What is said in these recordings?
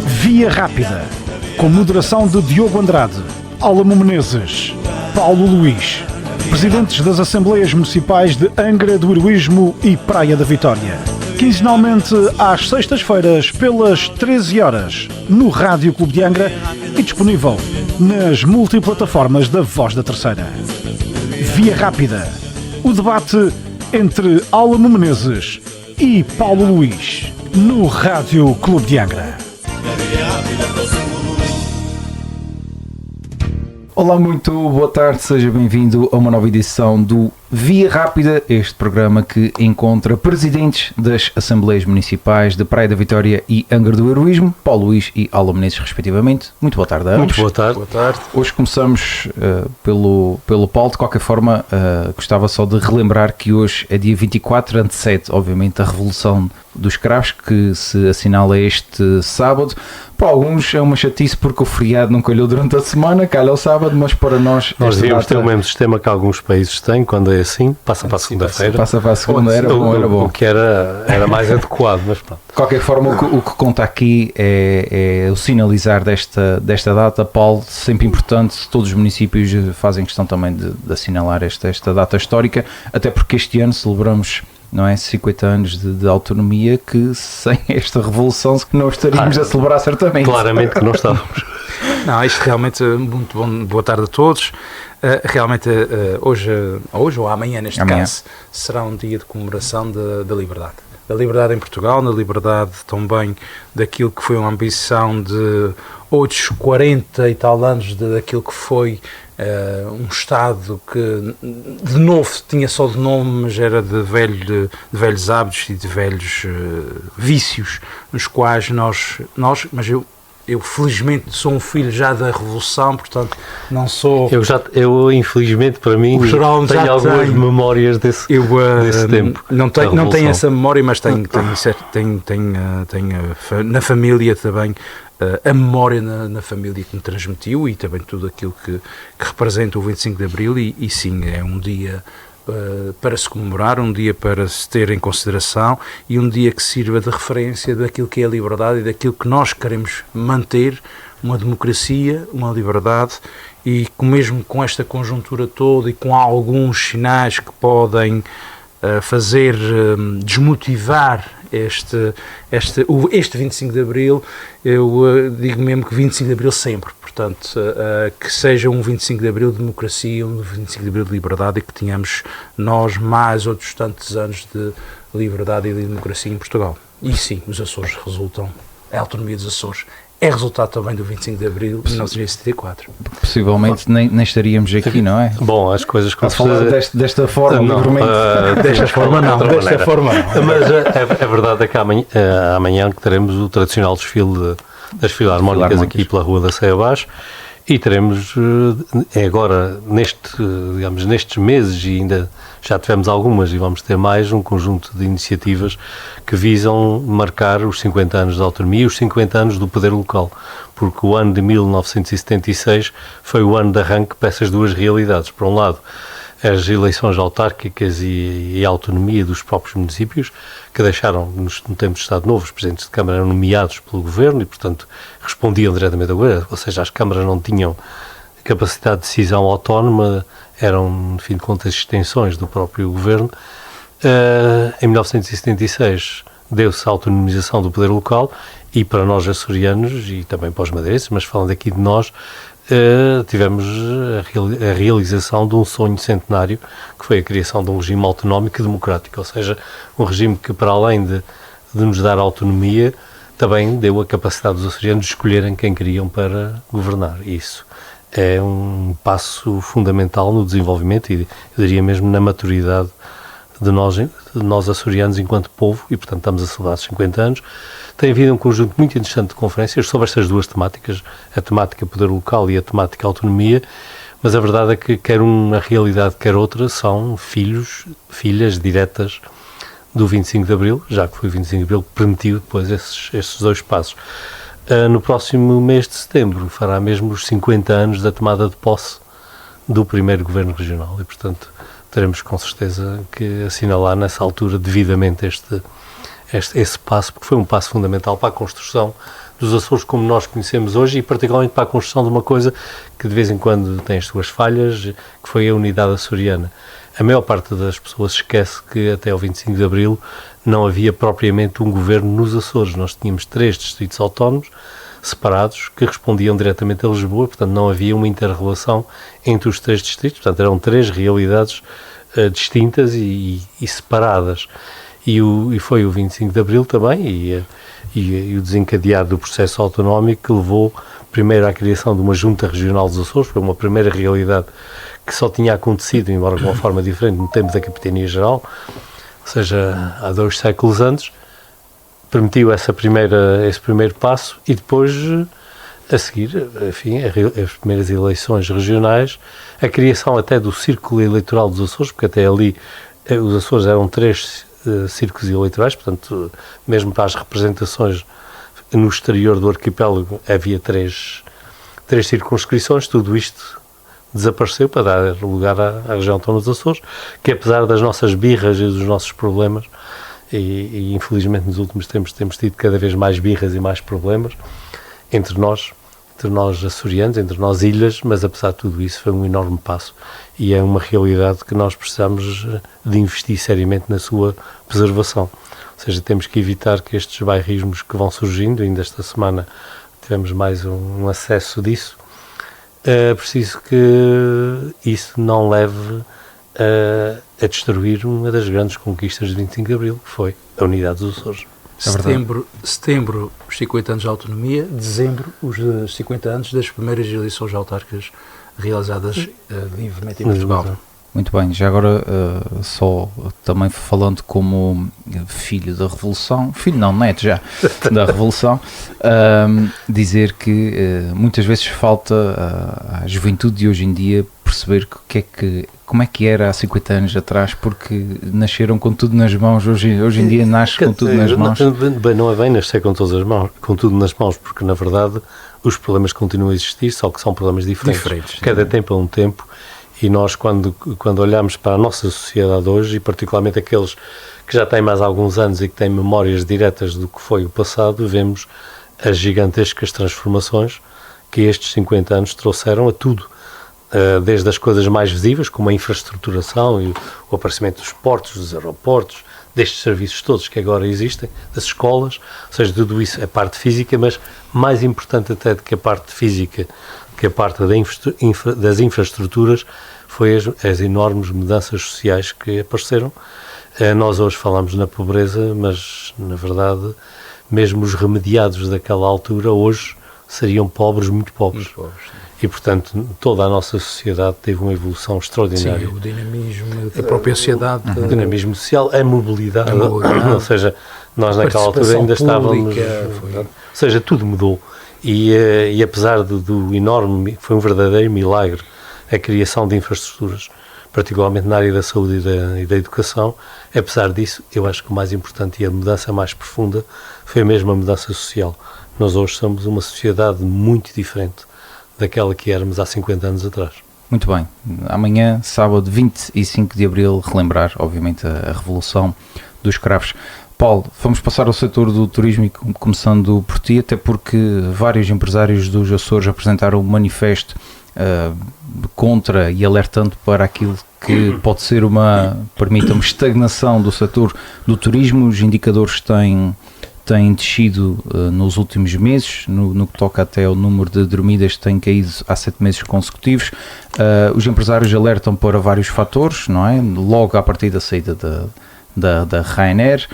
Via Rápida, com moderação de Diogo Andrade, Álamo Menezes, Paulo Luís, presidentes das Assembleias Municipais de Angra do Heroísmo e Praia da Vitória. Quinzenalmente às sextas-feiras, pelas 13 horas, no Rádio Clube de Angra e disponível nas multiplataformas da Voz da Terceira. Via Rápida, o debate entre Álamo Menezes e Paulo Luís, no Rádio Clube de Angra. Olá, muito boa tarde, seja bem-vindo a uma nova edição do Via Rápida, este programa que encontra presidentes das Assembleias Municipais de Praia da Vitória e Angra do Heroísmo, Paulo Luís e Álamo Menezes, respectivamente. Muito boa tarde a ambos. Muito boa tarde. Boa tarde. Hoje começamos pelo Paulo. De qualquer forma, gostava só de relembrar que hoje é dia 24, antecede, obviamente, a Revolução dos Cravos, que se assinala este sábado. Para alguns é uma chatice porque o feriado não calhou durante a semana, calha ao sábado, mas para nós devíamos ter o mesmo sistema que alguns países têm, quando é assim, passa para a segunda-feira. Passa para a segunda, era bom. O que era mais adequado, mas pronto. De qualquer forma, o que conta aqui é o sinalizar desta data. Paulo, sempre importante, todos os municípios fazem questão também de assinalar esta data histórica, até porque este ano celebramos, não é, 50 anos de autonomia, que sem esta revolução não estaríamos a celebrar certamente. Claramente que não estávamos. Não, isto realmente, muito bom, boa tarde a todos. Realmente hoje ou amanhã, neste caso, será um dia de comemoração da liberdade. Da liberdade em Portugal, da liberdade também daquilo que foi uma ambição de outros 40 e tal anos daquilo que foi um Estado que de novo tinha só de nome, mas era de velhos hábitos e de velhos vícios, nos quais mas eu felizmente sou um filho já da Revolução, portanto não sou... Eu infelizmente para mim tenho algumas memórias desse tempo. Não tenho essa memória, mas tenho na família também a memória na família que me transmitiu e também tudo aquilo que representa o 25 de Abril e sim, é um dia para se comemorar, um dia para se ter em consideração e um dia que sirva de referência daquilo que é a liberdade e daquilo que nós queremos manter, uma democracia, uma liberdade, e mesmo com esta conjuntura toda e com alguns sinais que podem fazer desmotivar este 25 de Abril, eu digo mesmo que 25 de Abril sempre, portanto, que seja um 25 de Abril de democracia, um 25 de Abril de liberdade e que tenhamos nós mais outros tantos anos de liberdade e de democracia em Portugal. E sim, os Açores resultam, a autonomia dos Açores é resultado também do 25 de Abril de 1974. Possivelmente nem estaríamos aqui, não é? Bom, as coisas a falar desta forma, livremente. Desta forma não. Mas a verdade é que amanhã que teremos o tradicional desfile das filarmónicas aqui pela Rua da Sé abaixo, e teremos, agora, nestes meses, e ainda já tivemos algumas e vamos ter mais, um conjunto de iniciativas que visam marcar os 50 anos da autonomia e os 50 anos do poder local, porque o ano de 1976 foi o ano de arranque para essas duas realidades. Por um lado, as eleições autárquicas e a autonomia dos próprios municípios, que deixaram, no tempo de Estado Novo, os presidentes de Câmara eram nomeados pelo Governo e, portanto, respondiam diretamente ao Governo, ou seja, as câmaras não tinham capacidade de decisão autónoma, eram, no fim de contas, extensões do próprio Governo. Em 1976 deu-se a autonomização do poder local e para nós açorianos e também para os madeirenses, mas falando aqui de nós, tivemos a realização de um sonho centenário, que foi a criação de um regime autonómico e democrático, ou seja, um regime que, para além de nos dar autonomia, também deu a capacidade dos açorianos de escolherem quem queriam para governar. Isso é um passo fundamental no desenvolvimento e, eu diria mesmo, na maturidade de nós açorianos enquanto povo, e portanto estamos a celebrar 50 anos. Tem havido um conjunto muito interessante de conferências sobre estas duas temáticas, a temática poder local e a temática autonomia, mas a verdade é que quer uma realidade, quer outra, são filhas diretas do 25 de Abril, já que foi o 25 de Abril que permitiu depois esses dois passos. No próximo mês de setembro fará mesmo os 50 anos da tomada de posse do primeiro governo regional e, portanto, teremos com certeza que assinalar nessa altura devidamente esse passo, porque foi um passo fundamental para a construção dos Açores como nós conhecemos hoje e particularmente para a construção de uma coisa que de vez em quando tem as suas falhas, que foi a unidade açoriana. A maior parte das pessoas esquece que até o 25 de Abril não havia propriamente um governo nos Açores. Nós tínhamos 3 distritos autónomos separados que respondiam diretamente a Lisboa, portanto não havia uma inter-relação entre os 3 distritos, portanto eram 3 realidades distintas e separadas. E foi o 25 de Abril também e o desencadear do processo autonómico que levou primeiro à criação de uma junta regional dos Açores, foi uma primeira realidade que só tinha acontecido, embora de uma forma diferente, no tempo da Capitania Geral, ou seja, há 2 séculos antes, permitiu esse primeiro passo e depois, a seguir, enfim, as primeiras eleições regionais, a criação até do Círculo Eleitoral dos Açores, porque até ali os Açores eram 3 círculos eleitorais, portanto, mesmo para as representações no exterior do arquipélago havia 3 circunscrições, tudo isto desapareceu para dar lugar à região autónoma dos Açores, que apesar das nossas birras e dos nossos problemas, e infelizmente nos últimos tempos temos tido cada vez mais birras e mais problemas entre nós açorianos, entre nós ilhas, mas apesar de tudo isso foi um enorme passo e é uma realidade que nós precisamos de investir seriamente na sua preservação. Ou seja, temos que evitar que estes bairrismos que vão surgindo, ainda esta semana tivemos mais um acesso disso, é preciso que isso não leve a destruir uma das grandes conquistas de 25 de Abril, que foi a unidade dos Açores. Setembro, os 50 anos de autonomia, dezembro, os 50 anos das primeiras eleições autárquicas realizadas livremente em Portugal. Muito bem, já agora só também falando como filho da Revolução, filho não, neto já, da Revolução, dizer que muitas vezes falta à juventude de hoje em dia perceber como é que era há 50 anos atrás, porque nasceram com tudo nas mãos, hoje em dia nasce com tudo nas mãos. Não é bem nascer com todas as mãos, com tudo nas mãos, porque na verdade os problemas continuam a existir, só que são problemas diferentes. Cada tempo é um tempo. E nós, quando olhamos para a nossa sociedade hoje, e particularmente aqueles que já têm mais alguns anos e que têm memórias diretas do que foi o passado, vemos as gigantescas transformações que estes 50 anos trouxeram a tudo. Desde as coisas mais visíveis, como a infraestruturação e o aparecimento dos portos, dos aeroportos, destes serviços todos que agora existem, das escolas, ou seja, tudo isso é parte física, mas mais importante até do que a parte física, que a parte das infraestruturas, foi as enormes mudanças sociais que apareceram. Nós hoje falamos na pobreza, mas, na verdade, mesmo os remediados daquela altura, hoje, seriam pobres, muito pobres. E, portanto, toda a nossa sociedade teve uma evolução extraordinária. Sim, o dinamismo da própria sociedade. O dinamismo social, a mobilidade. Ou seja, nós naquela altura ainda estávamos... Ou seja, tudo mudou. E apesar do enorme, foi um verdadeiro milagre a criação de infraestruturas, particularmente na área da saúde e da educação, apesar disso, eu acho que o mais importante e a mudança mais profunda foi mesmo a mudança social. Nós hoje somos uma sociedade muito diferente daquela que éramos há 50 anos atrás. Muito bem. Amanhã, sábado 25 de Abril, relembrar, obviamente, a Revolução dos Cravos. Paulo, vamos passar ao setor do turismo e começando por ti, até porque vários empresários dos Açores apresentaram um manifesto contra e alertando para aquilo que pode ser permita-me, estagnação do setor do turismo. Os indicadores têm descido nos últimos meses, no que toca até ao número de dormidas, tem caído há 7 meses consecutivos. Os empresários alertam para vários fatores, não é? Logo a partir da saída da Ryanair,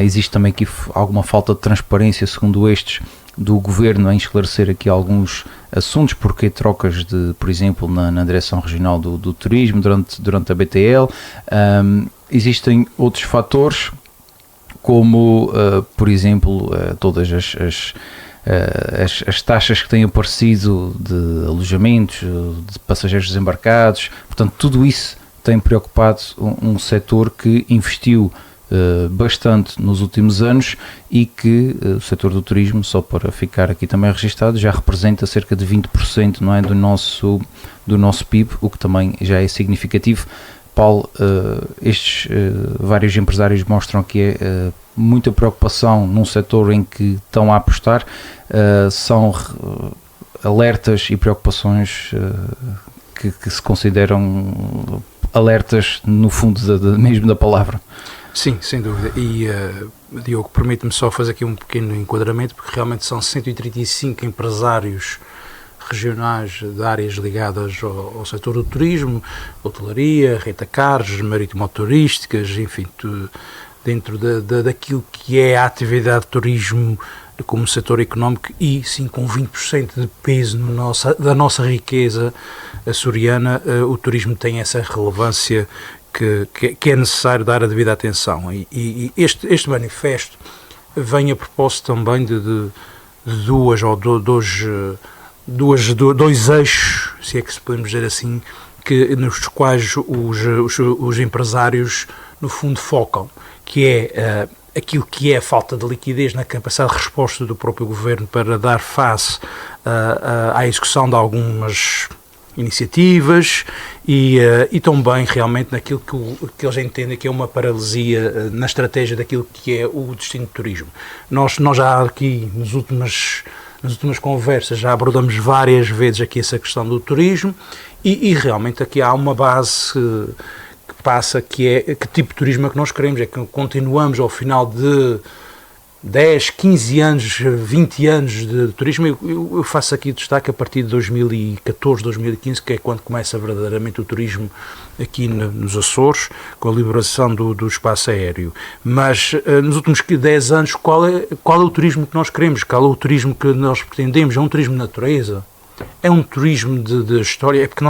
existe também aqui alguma falta de transparência, segundo estes, do Governo em esclarecer aqui alguns assuntos, porque trocas por exemplo, na Direção Regional do Turismo durante a BTL. Existem outros fatores, como, por exemplo, todas as taxas que têm aparecido de alojamentos, de passageiros desembarcados, portanto, tudo isso tem preocupado um setor que investiu bastante nos últimos anos e que o setor do turismo, só para ficar aqui também registado, já representa cerca de 20%, não é, do nosso PIB, o que também já é significativo. Paulo, estes vários empresários mostram que é muita preocupação num setor em que estão a apostar, são alertas e preocupações que se consideram alertas no fundo mesmo da palavra. Sim, sem dúvida. E, Diogo, permite-me só fazer aqui um pequeno enquadramento, porque realmente são 135 empresários regionais de áreas ligadas ao setor do turismo, hotelaria, rentacares, marítimo-turísticas, enfim, dentro daquilo que é a atividade de turismo como setor económico e, sim, com 20% de peso da nossa riqueza açoriana, o turismo tem essa relevância que é necessário dar a devida atenção. E este manifesto vem a propósito também de dois eixos, se é que se podemos dizer assim, nos quais os empresários, no fundo, focam, que é aquilo que é a falta de liquidez na capacidade de resposta do próprio governo para dar face à execução de algumas iniciativas e também realmente naquilo que eles entendem que é uma paralisia na estratégia daquilo que é o destino de turismo. Nós já aqui nas últimas conversas já abordamos várias vezes aqui essa questão do turismo e realmente aqui há uma base que passa, que é que tipo de turismo é que nós queremos, é que continuamos ao final de 10, 15 anos, 20 anos de turismo. Eu faço aqui destaque a partir de 2014, 2015, que é quando começa verdadeiramente o turismo aqui nos Açores, com a liberação do espaço aéreo. Mas nos últimos 10 anos, qual é o turismo que nós queremos? Qual é o turismo que nós pretendemos? É um turismo de natureza? É um turismo de história? É porque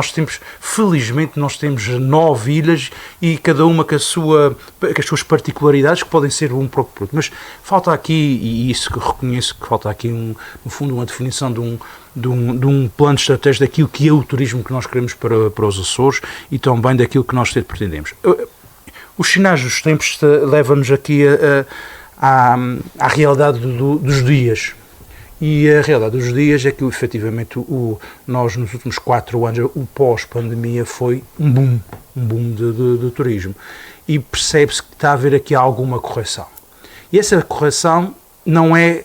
felizmente nós temos 9 ilhas e cada uma com as suas particularidades que podem ser um próprio produto. Mas falta aqui, e isso que eu reconheço, que falta aqui no fundo uma definição de um plano de estratégia daquilo que é o turismo que nós queremos para os Açores e também daquilo que nós pretendemos. Os sinais dos tempos levam-nos aqui à realidade dos dias. E a realidade dos dias é que, efetivamente, nós, nos últimos 4 anos, o pós-pandemia foi um boom de turismo. E percebe-se que está a haver aqui alguma correção. E essa correção não é,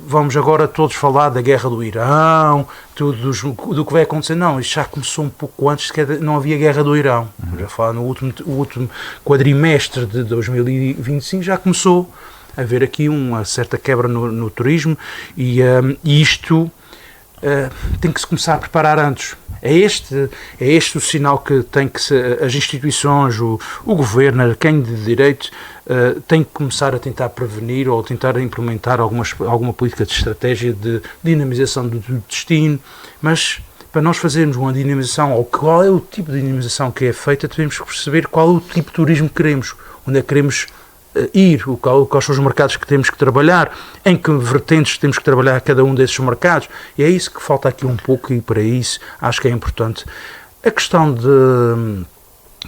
vamos agora todos falar da guerra do Irão, do que vai acontecer. Não, isto já começou um pouco antes, que não havia guerra do Irão. Já falar no último quadrimestre de 2025 já começou a haver aqui uma certa quebra no turismo e isto tem que se começar a preparar antes. É este o sinal que tem que as instituições, o governo, quem de direito, tem que começar a tentar prevenir ou tentar implementar alguma política de estratégia de dinamização do destino, mas para nós fazermos uma dinamização, ou qual é o tipo de dinamização que é feita, temos que perceber qual é o tipo de turismo que queremos, onde é que queremos ir, quais são os mercados que temos que trabalhar, em que vertentes temos que trabalhar cada um desses mercados, e é isso que falta aqui um pouco, e para isso acho que é importante. A questão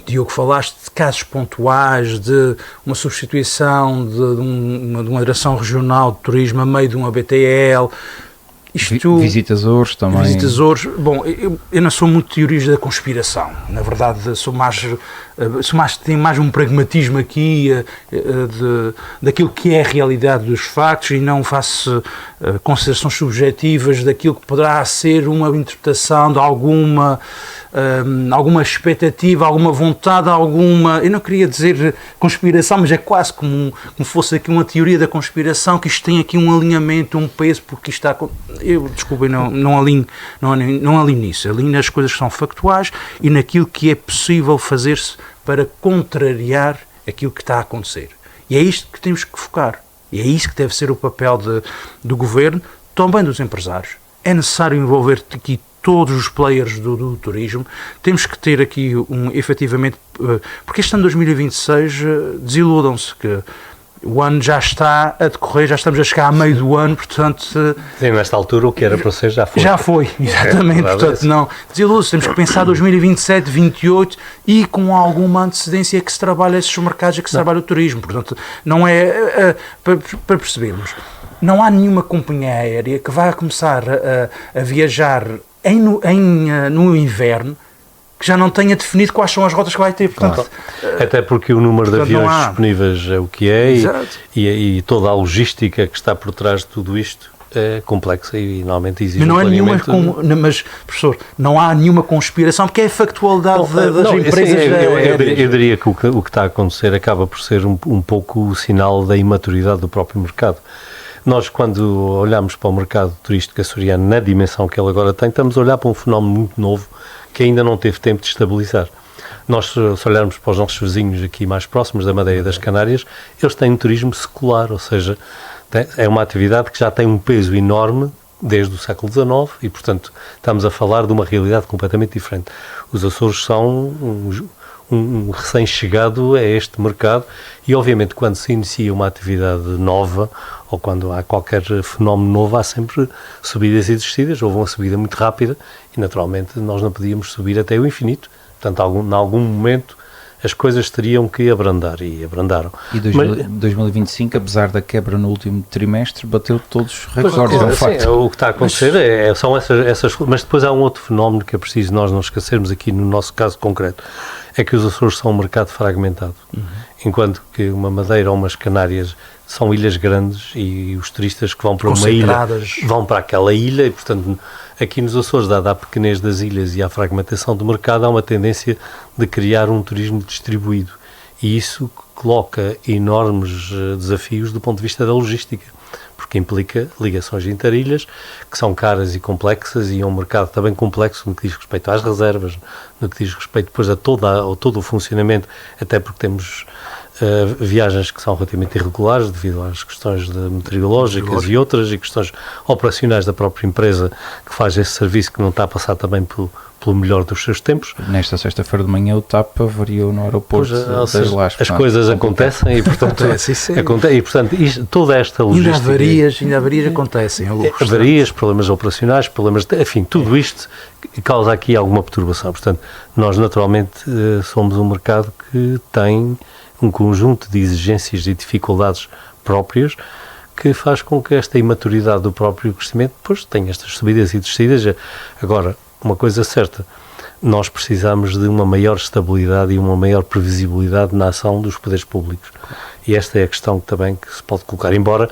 Diogo, falaste de casos pontuais, de uma substituição de uma direção regional de turismo a meio de uma BTL, Visitas Açores também. Visitas Açores. Bom, eu não sou muito teorias da conspiração. Na verdade, tenho mais um pragmatismo aqui daquilo que é a realidade dos factos e não faço considerações subjetivas daquilo que poderá ser uma interpretação de alguma expectativa, alguma vontade, eu não queria dizer conspiração, mas é quase como fosse aqui uma teoria da conspiração, que isto tem aqui um alinhamento, um peso, porque isto está... Desculpem, não alinho nisso, alinho nas coisas que são factuais e naquilo que é possível fazer-se para contrariar aquilo que está a acontecer. E é isto que temos que focar, e é isso que deve ser o papel do governo, também dos empresários. É necessário envolver aqui todos os players do turismo. Temos que ter aqui efetivamente, porque este ano 2026, desiludam-se que o ano já está a decorrer, já estamos a chegar a meio do ano, portanto... Sim, nesta altura o que era para ser já foi. Já foi, exatamente, portanto não, desiludam-se, temos que pensar 2027, 2028 e com alguma antecedência que se trabalha esses mercados, que se trabalha o turismo, portanto não é, para percebermos, não há nenhuma companhia aérea que vá começar a viajar no inverno que já não tenha definido quais são as rotas que vai ter. Portanto, até porque o número de aviões disponíveis é o que é e toda a logística que está por trás de tudo isto é complexa e normalmente exige mas não mas, professor, não há nenhuma conspiração, porque é a factualidade das empresas. Eu diria que o que está a acontecer acaba por ser um pouco o sinal da imaturidade do próprio mercado. Nós, quando olhamos para o mercado turístico açoriano na dimensão que ele agora tem, estamos a olhar para um fenómeno muito novo que ainda não teve tempo de estabilizar. Nós, se olharmos para os nossos vizinhos aqui mais próximos da Madeira e das Canárias, eles têm um turismo secular, ou seja, é uma atividade que já tem um peso enorme desde o século XIX e, portanto, estamos a falar de uma realidade completamente diferente. Os Açores são um recém-chegado a este mercado e, obviamente, quando se inicia uma atividade nova ou quando há qualquer fenómeno novo, há sempre subidas e descidas. Houve uma subida muito rápida e, naturalmente, nós não podíamos subir até o infinito. Portanto, em algum momento, as coisas teriam que abrandar e abrandaram. E 2025, apesar da quebra no último trimestre, bateu todos os recordes. O que está a acontecer são essas coisas. Mas depois há um outro fenómeno que é preciso nós não esquecermos aqui no nosso caso concreto. É que os Açores são um mercado fragmentado. Enquanto que uma Madeira ou umas Canárias são ilhas grandes e os turistas que vão para uma ilha vão para aquela ilha e, portanto, aqui nos Açores, dada a pequenez das ilhas e a fragmentação do mercado, há uma tendência de criar um turismo distribuído e isso coloca enormes desafios do ponto de vista da logística, porque implica ligações interilhas que são caras e complexas e é um mercado também complexo no que diz respeito às reservas, no que diz respeito depois a todo o funcionamento, até porque temos viagens que são relativamente irregulares devido às questões meteorológicas e outras e questões operacionais da própria empresa que faz esse serviço que não está a passar também pelo melhor dos seus tempos. Nesta sexta-feira de manhã o TAP avariou no aeroporto das Lajes. As coisas acontecem e portanto, toda esta logística... Ainda havarias acontecem. Avarias, problemas operacionais, enfim, tudo isto causa aqui alguma perturbação. Portanto, nós naturalmente somos um mercado que tem um conjunto de exigências e dificuldades próprias que faz com que esta imaturidade do próprio crescimento depois tenha estas subidas e descidas. Agora, uma coisa certa, nós precisamos de uma maior estabilidade e uma maior previsibilidade na ação dos poderes públicos. E esta é a questão também que se pode colocar, embora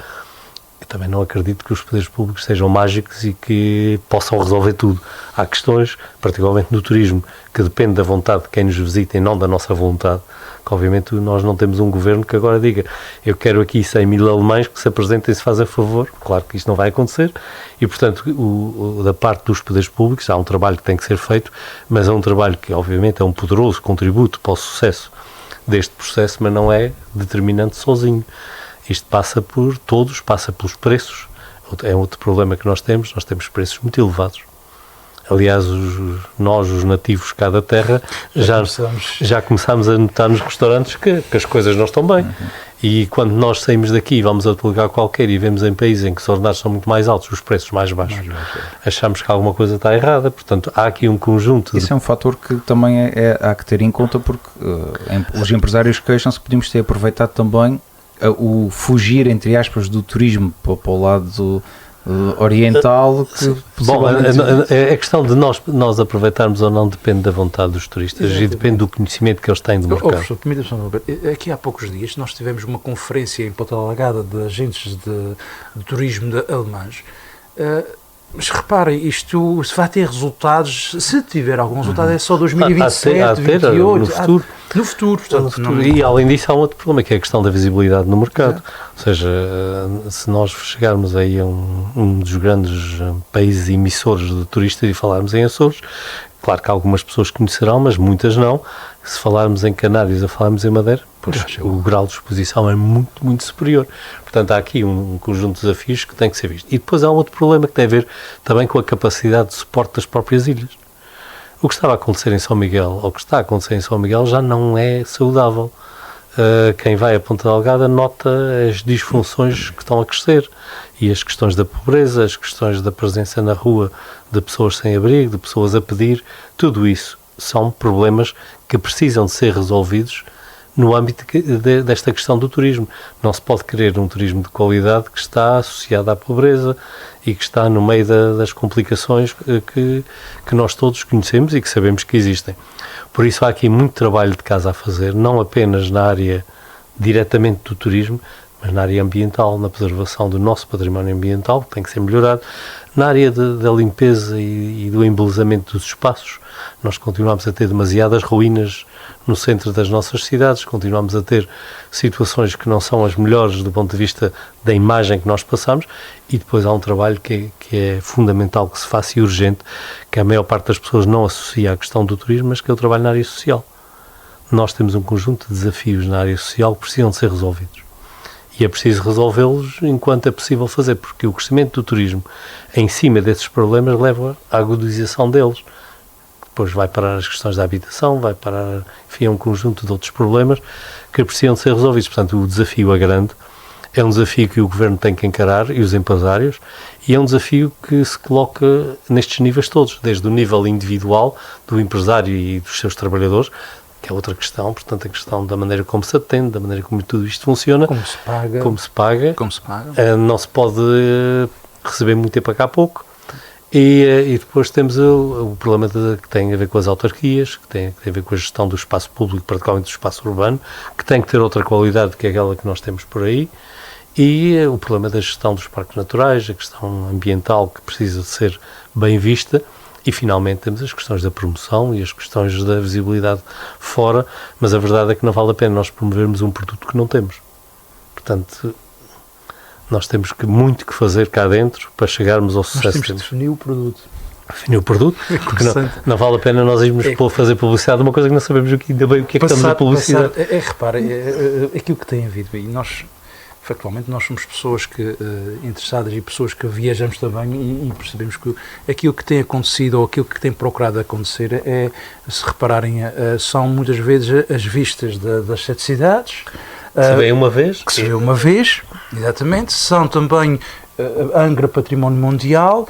eu também não acredito que os poderes públicos sejam mágicos e que possam resolver tudo. Há questões, particularmente no turismo, que depende da vontade de quem nos visita e não da nossa vontade, que obviamente nós não temos um governo que agora diga eu quero aqui 100 mil alemães que se apresentem e se fazem a favor. Claro que isto não vai acontecer e, portanto, da parte dos poderes públicos há um trabalho que tem que ser feito, mas é um trabalho que obviamente é um poderoso contributo para o sucesso deste processo, mas não é determinante sozinho. Isto passa por todos, passa pelos preços. É outro problema que nós temos preços muito elevados. Aliás, nós, os nativos cá da terra, já começámos a notar nos restaurantes que as coisas não estão bem. E quando nós saímos daqui e vamos a outro lugar qualquer e vemos em países em que os ordenados são muito mais altos, os preços mais baixos, achamos que alguma coisa está errada. Portanto, há aqui um conjunto... Isso é um fator que também há que ter em conta, porque os empresários queixam-se que podíamos ter aproveitado também o fugir, entre aspas, do turismo para o lado oriental. Bom, a questão de nós aproveitarmos ou não depende da vontade dos turistas e depende do conhecimento que eles têm do mercado. Professor, aqui há poucos dias nós tivemos uma conferência em Ponta Delgada de agentes de turismo alemães. Mas reparem, isto se vai ter resultados, se tiver algum resultado, é só 2027, 2028, no futuro. Portanto, E além disso há um outro problema, que é a questão da visibilidade no mercado. Ou seja, se nós chegarmos aí a um dos grandes países emissores de turistas e falarmos em Açores, claro que algumas pessoas conhecerão, mas muitas não. Se falarmos em Canárias ou falarmos em Madeira, o grau de exposição é muito, muito superior. Portanto, há aqui um conjunto de desafios que tem que ser visto. E depois há outro problema que tem a ver também com a capacidade de suporte das próprias ilhas. O que estava a acontecer em São Miguel, ou o que está a acontecer em São Miguel, já não é saudável. Quem vai a Ponta Delgada nota as disfunções que estão a crescer e as questões da pobreza, as questões da presença na rua de pessoas sem abrigo, de pessoas a pedir, tudo isso são problemas que precisam de ser resolvidos no âmbito desta questão do turismo. Não se pode querer um turismo de qualidade que está associado à pobreza e que está no meio das complicações que nós todos conhecemos e que sabemos que existem. Por isso há aqui muito trabalho de casa a fazer, não apenas na área diretamente do turismo, mas na área ambiental, na preservação do nosso património ambiental, que tem que ser melhorado, na área da limpeza e do embelezamento dos espaços. Nós continuamos a ter demasiadas ruínas no centro das nossas cidades, continuamos a ter situações que não são as melhores do ponto de vista da imagem que nós passamos, e depois há um trabalho que é fundamental que se faça e urgente, que a maior parte das pessoas não associa à questão do turismo, mas que é o trabalho na área social. Nós temos um conjunto de desafios na área social que precisam de ser resolvidos. E é preciso resolvê-los enquanto é possível fazer, porque o crescimento do turismo em cima desses problemas leva à agudização deles. Depois vai parar as questões da habitação, vai parar, enfim, um conjunto de outros problemas que precisam de ser resolvidos. Portanto, o desafio é grande, é um desafio que o Governo tem que encarar, e os empresários, e é um desafio que se coloca nestes níveis todos, desde o nível individual do empresário e dos seus trabalhadores, que é outra questão, portanto, a questão da maneira como se atende, da maneira como tudo isto funciona, Como se paga. Não se pode receber muito e pagar pouco, e depois temos o problema que tem a ver com as autarquias, que tem a ver com a gestão do espaço público, particularmente do espaço urbano, que tem que ter outra qualidade que aquela que nós temos por aí, e o problema da gestão dos parques naturais, a questão ambiental que precisa de ser bem vista. E, finalmente, temos as questões da promoção e as questões da visibilidade fora, mas a verdade é que não vale a pena nós promovermos um produto que não temos. Portanto, nós temos muito que fazer cá dentro para chegarmos ao sucesso. Nós temos que definir o produto. Definir o produto, porque não vale a pena nós irmos fazer publicidade de uma coisa que não sabemos ainda bem o que é que estamos a publicidade. Repara, aquilo que tem havido aí, factualmente, nós somos pessoas interessadas e pessoas que viajamos também e percebemos que aquilo que tem acontecido ou aquilo que tem procurado acontecer se repararem, são muitas vezes as vistas das 7 cidades. Se vê uma vez? Que se vê uma vez, exatamente. São também Angra Património Mundial,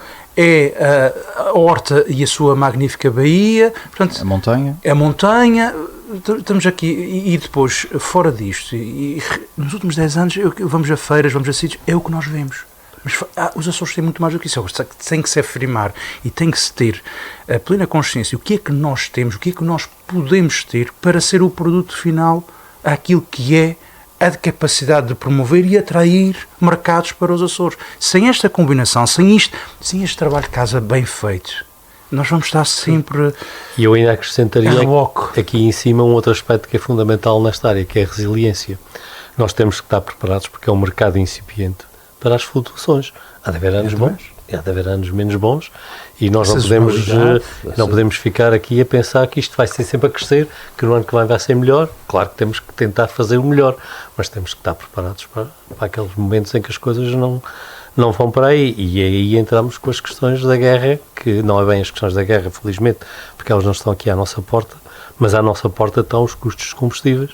a Horta e a sua magnífica baía. Portanto, a montanha. Estamos aqui, e depois, fora disto, e nos últimos 10 anos, vamos a feiras, vamos a sítios, é o que nós vemos. Mas os Açores têm muito mais do que isso. Tem que se afirmar e tem que se ter a plena consciência. O que é que nós temos, o que é que nós podemos ter para ser o produto final àquilo que é a capacidade de promover e atrair mercados para os Açores. Sem esta combinação, sem este trabalho de casa bem feito, nós vamos estar sempre... E eu ainda acrescentaria aqui em cima um outro aspecto que é fundamental nesta área, que é a resiliência. Nós temos que estar preparados, porque é um mercado incipiente, para as flutuações. Há de haver anos bons, há de haver anos menos bons, e nós não podemos ficar aqui a pensar que isto vai ser sempre a crescer, que no ano que vem vai ser melhor. Claro que temos que tentar fazer o melhor, mas temos que estar preparados para aqueles momentos em que as coisas não vão para aí, e aí entramos com as questões da guerra, que não é bem as questões da guerra, felizmente, porque elas não estão aqui à nossa porta, mas à nossa porta estão os custos dos combustíveis,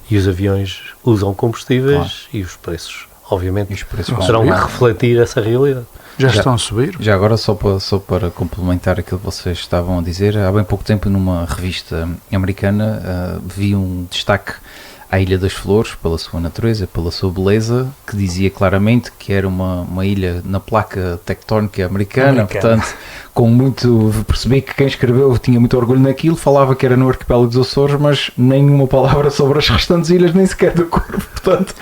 e os aviões usam combustíveis, e os preços, obviamente, terão que refletir essa realidade. Já estão a subir? Já agora, só para complementar aquilo que vocês estavam a dizer, há bem pouco tempo, numa revista americana, vi um destaque à Ilha das Flores, pela sua natureza, pela sua beleza, que dizia claramente que era uma ilha na placa tectónica americana. Portanto, com muito... Percebi que quem escreveu tinha muito orgulho naquilo, falava que era no arquipélago dos Açores, mas nenhuma palavra sobre as restantes ilhas, nem sequer do corpo. Portanto,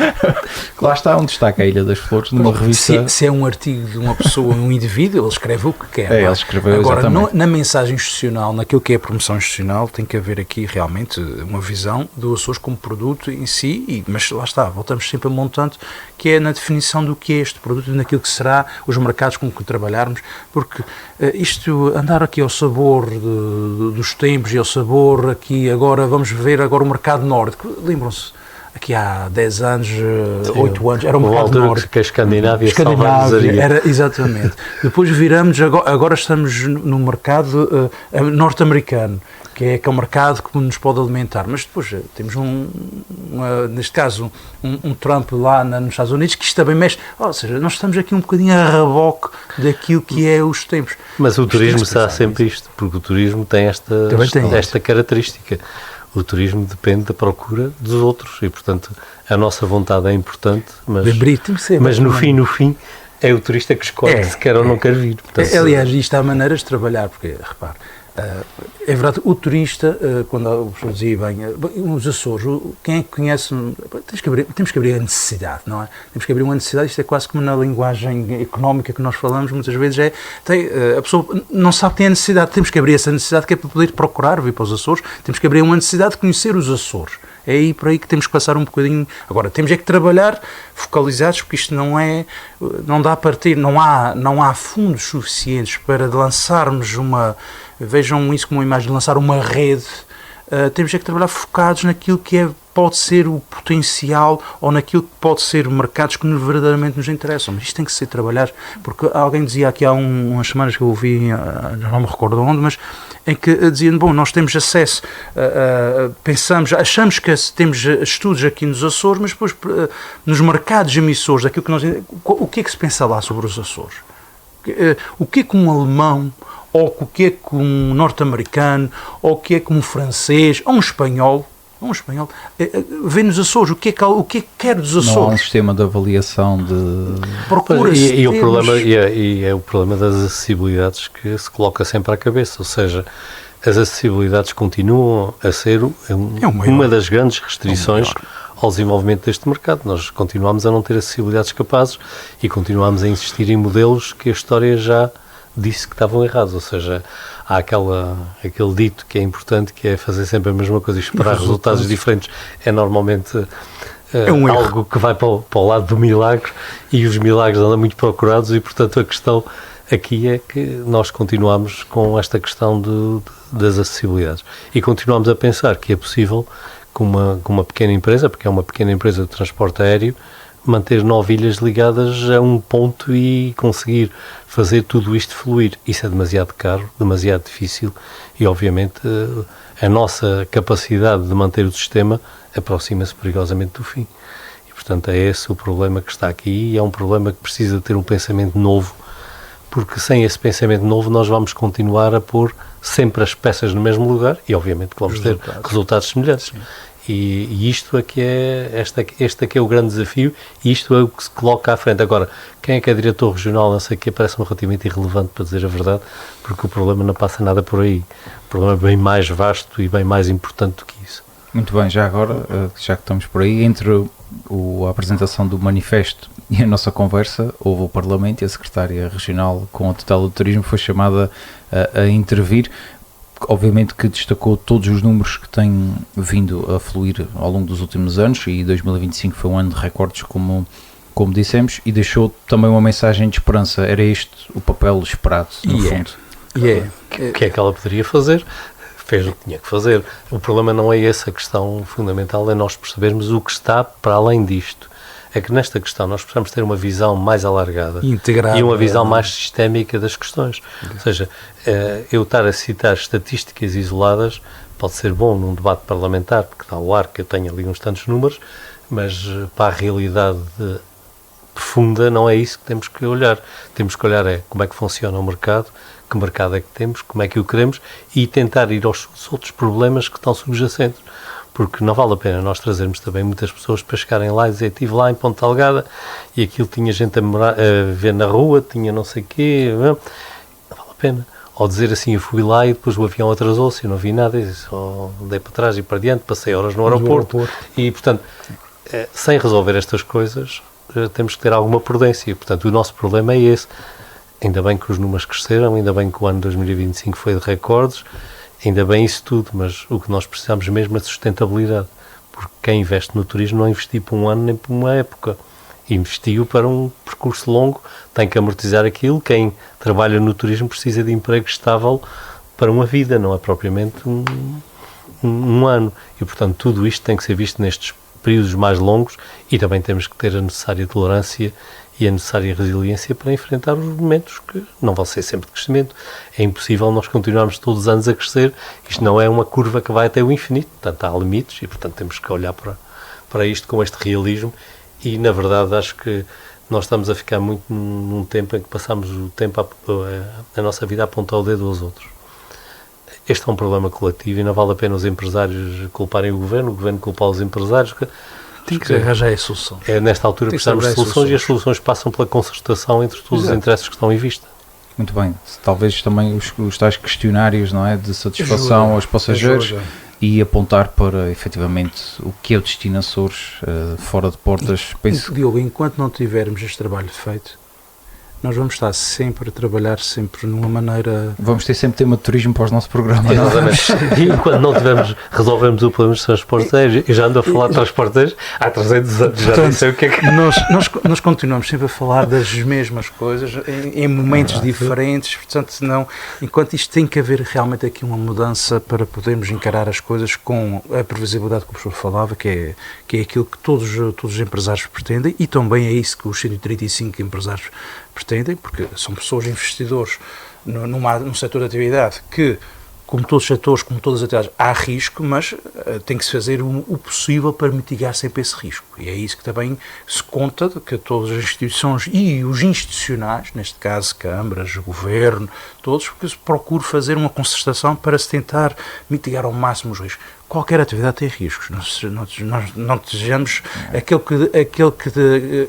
lá está um destaque à Ilha das Flores, numa revista... Se é um artigo de uma pessoa, um indivíduo, ele escreve o que quer. Ele escreveu. Agora, exatamente. na mensagem institucional, naquilo que é a promoção institucional, tem que haver aqui realmente uma visão do Açores como produto em si, mas lá está, voltamos sempre a montante, que é na definição do que é este produto e naquilo que será os mercados com que trabalharmos, porque isto, andar aqui ao sabor dos tempos e ao sabor aqui, agora vamos ver agora o mercado nórdico, lembram-se, aqui há 10 anos, 8 anos, era um mercado nórdico. Que a Escandinávia era, exatamente. Depois viramos, agora estamos no mercado norte-americano, que é aquele mercado que nos pode alimentar, mas depois temos neste caso, um Trump lá nos Estados Unidos, que isto também mexe, ou seja, nós estamos aqui um bocadinho a reboque daquilo que é os tempos. Mas o turismo será sempre isto, porque o turismo tem esta característica. o turismo depende da procura dos outros e, portanto, a nossa vontade é importante, mas no fim, é o turista que escolhe se quer ou não quer vir. Portanto, aliás, isto há maneiras de trabalhar, porque, repare, é verdade, o turista, quando o professor dizia bem, os Açores, quem é que conhece, temos que abrir a necessidade, não é? Temos que abrir uma necessidade, isto é quase como na linguagem económica que nós falamos, muitas vezes a pessoa não sabe que tem a necessidade, temos que abrir essa necessidade que é para poder procurar vir para os Açores, temos que abrir uma necessidade de conhecer os Açores. É aí por aí que temos que passar um bocadinho. Agora, temos é que trabalhar focalizados, porque isto não dá a partir, não há fundos suficientes para lançarmos vejam isso como uma imagem de lançar uma rede. Temos é que trabalhar focados naquilo que pode ser o potencial ou naquilo que pode ser mercados que verdadeiramente nos interessam. Mas isto tem que ser trabalhado, porque alguém dizia aqui há umas semanas que eu ouvi, já não me recordo onde, mas em que diziam, bom, nós temos acesso, achamos que temos estudos aqui nos Açores, mas depois nos mercados emissores, daquilo que o que é que se pensa lá sobre os Açores? O que é que um alemão, ou o que é que um norte-americano, ou o que é que um francês, ou um espanhol vê nos Açores, o que é que quer dos Açores? Não há um sistema de avaliação de... E é o problema das acessibilidades que se coloca sempre à cabeça, ou seja, as acessibilidades continuam a ser uma das grandes restrições ao desenvolvimento deste mercado. Nós continuamos a não ter acessibilidades capazes e continuamos a insistir em modelos que a história já disse que estavam errados, ou seja, há aquele dito que é importante, que é fazer sempre a mesma coisa e esperar resultados diferentes, é normalmente algo que vai para o lado do milagre, e os milagres andam muito procurados, e portanto a questão aqui é que nós continuamos com esta questão das acessibilidades e continuamos a pensar que é possível com uma pequena empresa, porque é uma pequena empresa de transporte aéreo, manter 9 ilhas ligadas a um ponto e conseguir fazer tudo isto fluir. Isso é demasiado caro, demasiado difícil, e obviamente a nossa capacidade de manter o sistema aproxima-se perigosamente do fim. E portanto é esse o problema que está aqui, e é um problema que precisa ter um pensamento novo, porque sem esse pensamento novo nós vamos continuar a pôr sempre as peças no mesmo lugar e obviamente que vamos ter resultados semelhantes. Sim. E isto é que este é que é o grande desafio, e isto é o que se coloca à frente. Agora, quem é que é diretor regional, não sei o quê, parece-me relativamente irrelevante, para dizer a verdade, porque o problema não passa nada por aí. O problema é bem mais vasto e bem mais importante do que isso. Muito bem, já agora, já que estamos por aí, entre a apresentação do manifesto e a nossa conversa, houve o Parlamento, e a Secretária Regional com a tutela do turismo foi chamada a intervir. Obviamente que destacou todos os números que têm vindo a fluir ao longo dos últimos anos, e 2025 foi um ano de recordes, como dissemos, e deixou também uma mensagem de esperança. Era este o papel esperado, no fundo. O que é que ela poderia fazer? Fez o que tinha que fazer. O problema não é essa, a questão fundamental é nós percebermos o que está para além disto. É que nesta questão nós precisamos ter uma visão mais alargada e uma visão mais sistémica das questões. Ou seja, eu estar a citar estatísticas isoladas pode ser bom num debate parlamentar, porque dá o ar que eu tenho ali uns tantos números, mas para a realidade profunda não é isso que temos que olhar. Temos que olhar como é que funciona o mercado, que mercado é que temos, como é que o queremos, e tentar ir aos outros problemas que estão subjacentes. Porque não vale a pena nós trazermos também muitas pessoas para chegarem lá e dizer, estive lá em Ponta Delgada e aquilo tinha gente a ver na rua, tinha não sei o quê, não vale a pena. Ou dizer assim, eu fui lá e depois o avião atrasou-se, eu não vi nada, e só andei para trás e para diante, passei horas no aeroporto. E, portanto, sem resolver estas coisas, temos que ter alguma prudência. E, portanto, o nosso problema é esse. Ainda bem que os números cresceram, ainda bem que o ano 2025 foi de recordes, ainda bem isso tudo, mas o que nós precisamos mesmo é de sustentabilidade, porque quem investe no turismo não investiu para um ano nem para uma época, investiu para um percurso longo, tem que amortizar aquilo. Quem trabalha no turismo precisa de emprego estável para uma vida, não é propriamente um ano, e portanto tudo isto tem que ser visto nestes períodos mais longos, e também temos que ter a necessária tolerância e a necessária resiliência para enfrentar os momentos que não vão ser sempre de crescimento. É impossível nós continuarmos todos os anos a crescer, isto não é uma curva que vai até o infinito, portanto há limites, e portanto temos que olhar para isto com este realismo, e na verdade acho que nós estamos a ficar muito num tempo em que passamos o tempo a nossa vida a apontar o dedo aos outros. este é um problema coletivo e não vale a pena os empresários culparem o governo culpar os empresários. Tem que arranjar as soluções. Nesta altura precisamos de soluções e as soluções passam pela concertação entre todos os interesses que estão em vista. Muito bem. Talvez também os tais questionários, não é, de satisfação aos passageiros e apontar para, efetivamente, o que é o destino Açores fora de portas. Penso... Diogo, enquanto não tivermos este trabalho feito, nós vamos estar sempre a trabalhar sempre numa maneira... Vamos ter sempre tema de turismo para o nosso programa. Exatamente. E quando não resolvemos o problema dos transportes aéreos, e já ando a falar de transportes aéreos há 300 anos, já não sei o que é que... Nós continuamos sempre a falar das mesmas coisas, em momentos diferentes, portanto, não, enquanto isto tem que haver realmente aqui uma mudança para podermos encarar as coisas com a previsibilidade que o professor falava, que é aquilo que todos os empresários pretendem, e também é isso que os 135 empresários pretendem, porque são pessoas investidores num setor de atividade que, como todos os setores, como todas as atividades, há risco, mas tem que se fazer o possível para mitigar sempre esse risco. E é isso que também se conta, de que todas as instituições e os institucionais, neste caso câmaras, governo, todos, porque se procure fazer uma concertação para se tentar mitigar ao máximo os riscos. Qualquer atividade tem riscos. Nós não desejamos aquele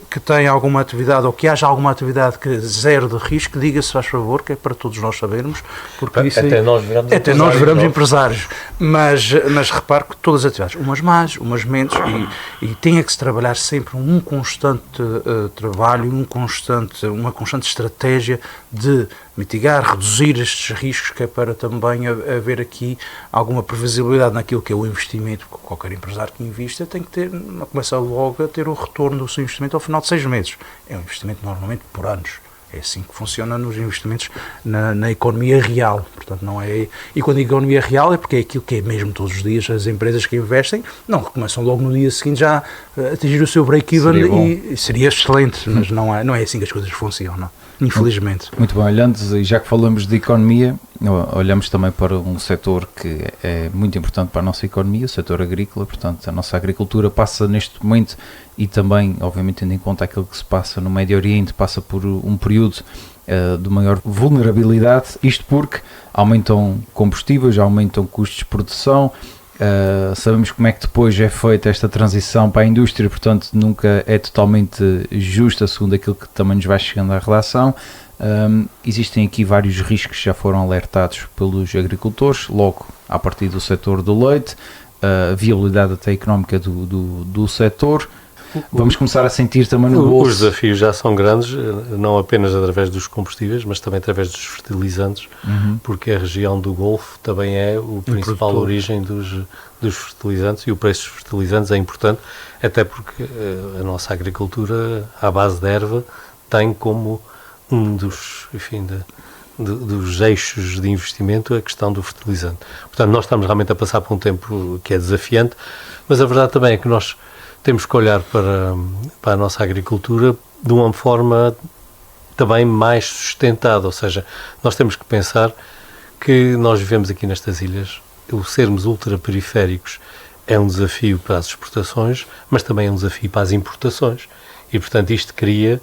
que tem alguma atividade ou que haja alguma atividade que zero de risco, diga-se, faz favor, que é para todos nós sabermos, porque isso até nós viramos empresários. Mas repare que todas as atividades, umas mais, umas menos, e tem que se trabalhar sempre um constante trabalho, uma constante estratégia de mitigar, reduzir estes riscos, que é para também haver aqui alguma previsibilidade naquilo que é o investimento, porque qualquer empresário que invista tem que ter, não começa logo a ter o retorno do seu investimento ao final de 6 meses. É um investimento normalmente por anos. É assim que funciona nos investimentos na economia real. Portanto, não é... E quando digo economia real é porque é aquilo que é mesmo todos os dias. As empresas que investem não começam logo no dia seguinte já a atingir o seu break-even, e seria excelente, mas não é assim que as coisas funcionam, infelizmente. Muito bem, olhando, e já que falamos de economia, olhamos também para um setor que é muito importante para a nossa economia, o setor agrícola. Portanto, a nossa agricultura passa neste momento, e também, obviamente, tendo em conta aquilo que se passa no Médio Oriente, passa por um período de maior vulnerabilidade, isto porque aumentam combustíveis, aumentam custos de produção. Sabemos como é que depois é feita esta transição para a indústria, portanto nunca é totalmente justa, segundo aquilo que também nos vai chegando à redação. Existem aqui vários riscos que já foram alertados pelos agricultores, logo a partir do setor do leite, a viabilidade até económica do setor. Vamos começar a sentir também no bolso. Os desafios já são grandes, não apenas através dos combustíveis, mas também através dos fertilizantes, porque a região do Golfo também é a principal origem dos fertilizantes, e o preço dos fertilizantes é importante, até porque a nossa agricultura, à base de erva, tem como um dos eixos de investimento a questão do fertilizante. Portanto, nós estamos realmente a passar por um tempo que é desafiante, mas a verdade também é que nós temos que olhar para a nossa agricultura de uma forma também mais sustentada, ou seja, nós temos que pensar que nós vivemos aqui nestas ilhas, o sermos ultraperiféricos é um desafio para as exportações, mas também é um desafio para as importações, e portanto isto cria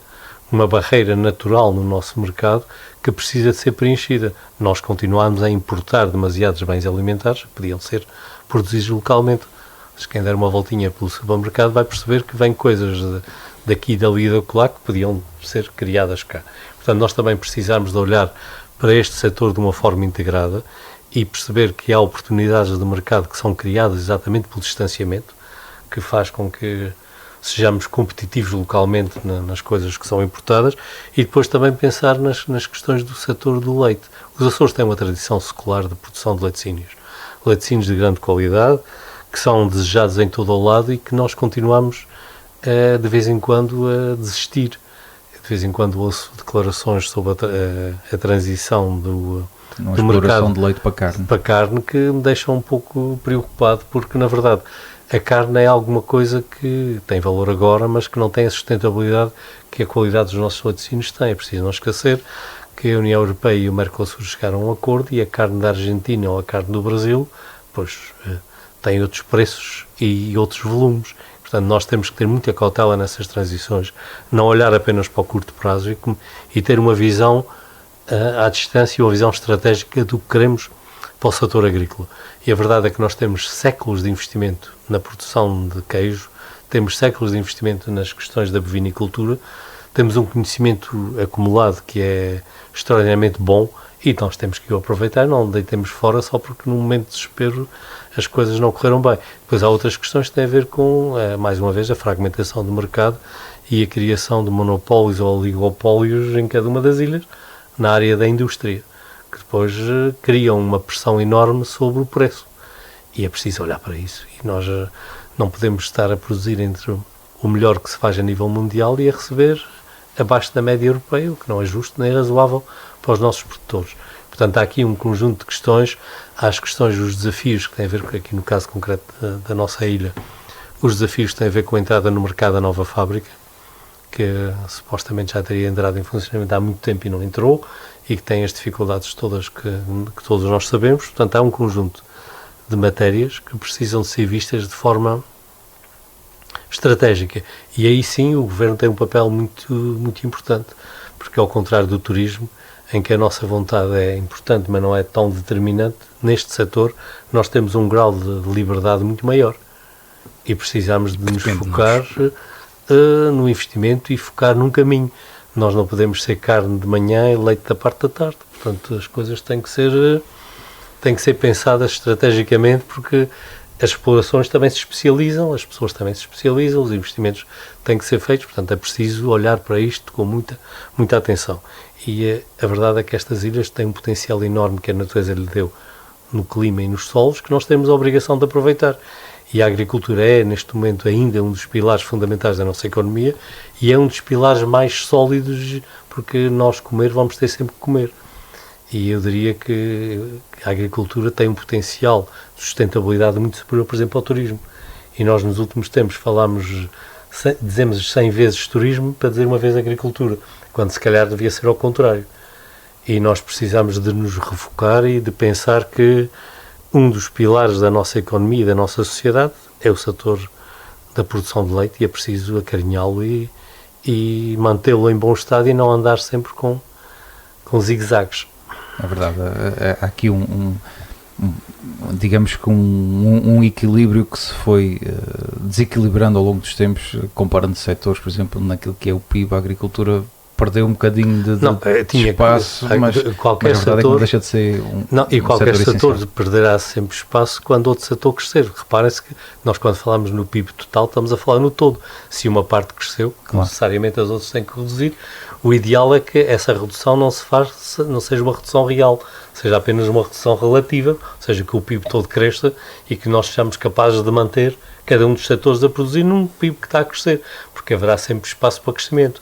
uma barreira natural no nosso mercado que precisa de ser preenchida. Nós continuamos a importar demasiados bens alimentares que podiam ser produzidos localmente. Quem der uma voltinha pelo supermercado vai perceber que vêm coisas daqui, dali e da acolá que podiam ser criadas cá. Portanto, nós também precisamos de olhar para este setor de uma forma integrada e perceber que há oportunidades de mercado que são criadas exatamente pelo distanciamento, que faz com que sejamos competitivos localmente nas coisas que são importadas, e depois também pensar nas questões do setor do leite. Os Açores têm uma tradição secular de produção de laticínios de grande qualidade, que são desejados em todo o lado e que nós continuamos de vez em quando a desistir. De vez em quando ouço declarações sobre a transição do mercado de leite para carne que me deixam um pouco preocupado, porque na verdade a carne é alguma coisa que tem valor agora, mas que não tem a sustentabilidade que a qualidade dos nossos laticínios tem. É preciso não esquecer que a União Europeia e o Mercosul chegaram a um acordo, e a carne da Argentina ou a carne do Brasil, pois tem outros preços e outros volumes. Portanto, nós temos que ter muita cautela nessas transições, não olhar apenas para o curto prazo e ter uma visão à distância, uma visão estratégica do que queremos para o setor agrícola. E a verdade é que nós temos séculos de investimento na produção de queijo, temos séculos de investimento nas questões da bovinicultura, temos um conhecimento acumulado que é extraordinariamente bom e nós temos que o aproveitar, não o deitemos fora só porque no momento de desespero as coisas não correram bem. Depois há outras questões que têm a ver com, mais uma vez, a fragmentação do mercado e a criação de monopólios ou oligopólios em cada uma das ilhas na área da indústria, que depois criam uma pressão enorme sobre o preço. E é preciso olhar para isso. E nós não podemos estar a produzir entre o melhor que se faz a nível mundial e a receber abaixo da média europeia, o que não é justo nem razoável para os nossos produtores. Portanto, há aqui um conjunto de questões, há as questões dos desafios que têm a ver, aqui no caso concreto da nossa ilha, os desafios que têm a ver com a entrada no mercado da nova fábrica, que supostamente já teria entrado em funcionamento há muito tempo e não entrou, e que tem as dificuldades todas que todos nós sabemos. Portanto, há um conjunto de matérias que precisam de ser vistas de forma estratégica. E aí sim o Governo tem um papel muito, muito importante, porque ao contrário do turismo, em que a nossa vontade é importante, mas não é tão determinante, neste setor nós temos um grau de liberdade muito maior e precisamos de nos focar no investimento e focar num caminho. Nós não podemos ser carne de manhã e leite da parte da tarde. Portanto, as coisas têm que ser pensadas estrategicamente, porque as explorações também se especializam, as pessoas também se especializam, os investimentos têm que ser feitos, portanto é preciso olhar para isto com muita, muita atenção. E a verdade é que estas ilhas têm um potencial enorme que a natureza lhe deu no clima e nos solos, que nós temos a obrigação de aproveitar. E a agricultura é, neste momento, ainda um dos pilares fundamentais da nossa economia e é um dos pilares mais sólidos, porque nós vamos ter sempre que comer. E eu diria que a agricultura tem um potencial de sustentabilidade muito superior, por exemplo, ao turismo. E nós, nos últimos tempos, dizemos 100 vezes turismo para dizer uma vez agricultura, quando se calhar devia ser ao contrário. E nós precisamos de nos refocar e de pensar que um dos pilares da nossa economia e da nossa sociedade é o setor da produção de leite e é preciso acarinhá-lo e mantê-lo em bom estado e não andar sempre com zigue-zagues. É verdade, há aqui digamos que um equilíbrio que se foi desequilibrando ao longo dos tempos, comparando setores, por exemplo, naquilo que é o PIB, a agricultura perdeu um bocadinho de espaço, mas a verdade setor, é que não deixa de ser qualquer setor essencial. Perderá sempre espaço quando outro setor crescer. Reparem-se que nós, quando falamos no PIB total, estamos a falar no todo. Se uma parte cresceu, claro, necessariamente as outras têm que reduzir. O ideal é que essa redução não seja uma redução real, seja apenas uma redução relativa, ou seja, que o PIB todo cresça e que nós sejamos capazes de manter cada um dos setores a produzir num PIB que está a crescer, porque haverá sempre espaço para crescimento.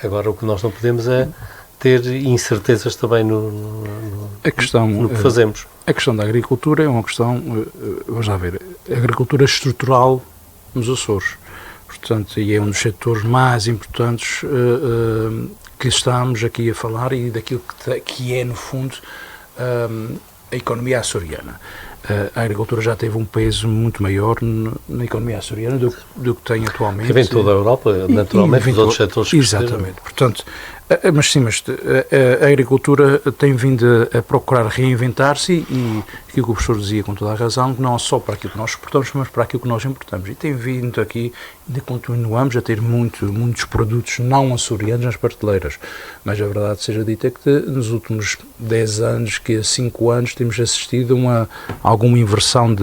Agora, o que nós não podemos é ter incertezas também no que fazemos. A questão da agricultura é uma questão, vamos lá ver, a agricultura estrutural nos Açores. Portanto, e é um dos setores mais importantes que estamos aqui a falar e daquilo que é, no fundo, a economia açoriana. A agricultura já teve um peso muito maior na economia açoriana do que tem atualmente. Que vem toda a Europa, naturalmente, os outros setores. Exatamente. Portanto, mas a agricultura tem vindo a procurar reinventar-se e aquilo que o professor dizia com toda a razão, não só para aquilo que nós exportamos, mas para aquilo que nós importamos. E tem vindo aqui, ainda continuamos a ter muitos produtos não açorianos nas prateleiras. Mas a verdade seja dita é que nos últimos 10 anos, 5 anos, temos assistido a alguma inversão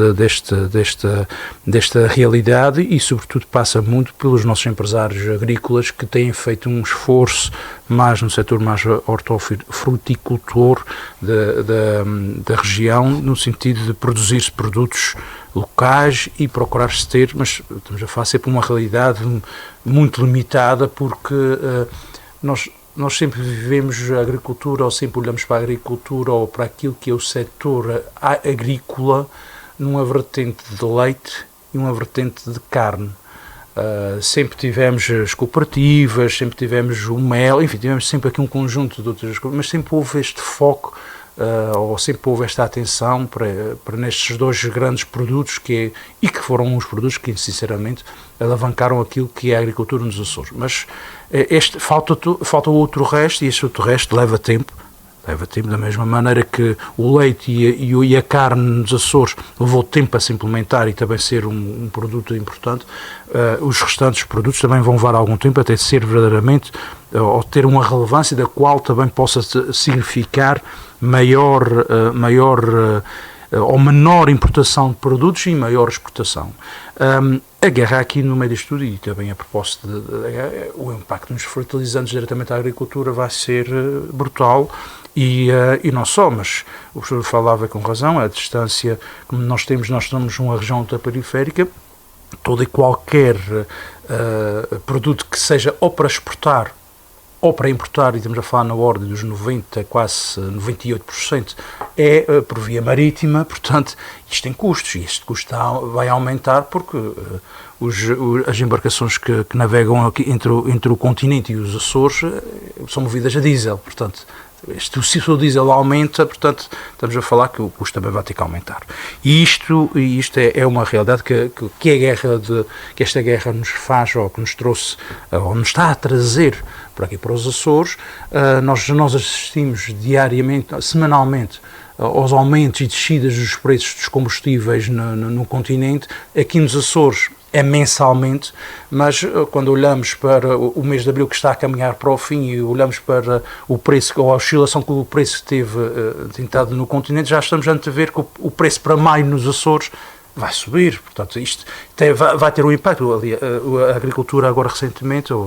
desta realidade e, sobretudo, passa muito pelos nossos empresários agrícolas que têm feito um esforço mais no setor mais hortofruticultor da região, no sentido de produzir-se produtos locais e procurar-se ter, mas estamos a falar sempre uma realidade muito limitada, porque nós sempre vivemos a agricultura, ou sempre olhamos para a agricultura ou para aquilo que é o setor agrícola numa vertente de leite e uma vertente de carne. Sempre tivemos as cooperativas, sempre tivemos o mel, enfim, tivemos sempre aqui um conjunto de outras coisas, mas sempre houve este foco, ou sempre houve esta atenção para nestes dois grandes produtos que foram os produtos que, sinceramente, alavancaram aquilo que é a agricultura nos Açores. Mas falta outro resto, e este outro resto leva tempo, leva tempo, da mesma maneira que o leite e a carne nos Açores levou tempo a se implementar e também ser um produto importante, os restantes produtos também vão levar algum tempo até ser verdadeiramente, ou ter uma relevância da qual também possa significar ou menor importação de produtos e maior exportação. A guerra aqui no meio disto tudo, e também a propósito o impacto nos fertilizantes diretamente à agricultura vai ser brutal, e não só, mas o professor falava com razão, a distância que nós estamos numa região ultraperiférica, todo e qualquer produto que seja ou para exportar ou para importar, e estamos a falar na ordem dos 90%, quase 98%, é por via marítima, portanto, isto tem custos, e este custo vai aumentar porque as embarcações que navegam aqui entre o continente e os Açores são movidas a diesel, portanto, se o diesel aumenta, portanto, estamos a falar que o custo também vai ter que aumentar. E isto é uma realidade que esta guerra nos faz, ou que nos trouxe, ou nos está a trazer por aqui para os Açores. Nós assistimos diariamente, semanalmente, aos aumentos e descidas dos preços dos combustíveis no continente. Aqui nos Açores é mensalmente, mas quando olhamos para o mês de abril, que está a caminhar para o fim, e olhamos para o preço, ou a oscilação que o preço teve tentado no continente, já estamos a ver que o preço para maio nos Açores vai subir. Portanto, isto vai ter um impacto. A agricultura agora recentemente, a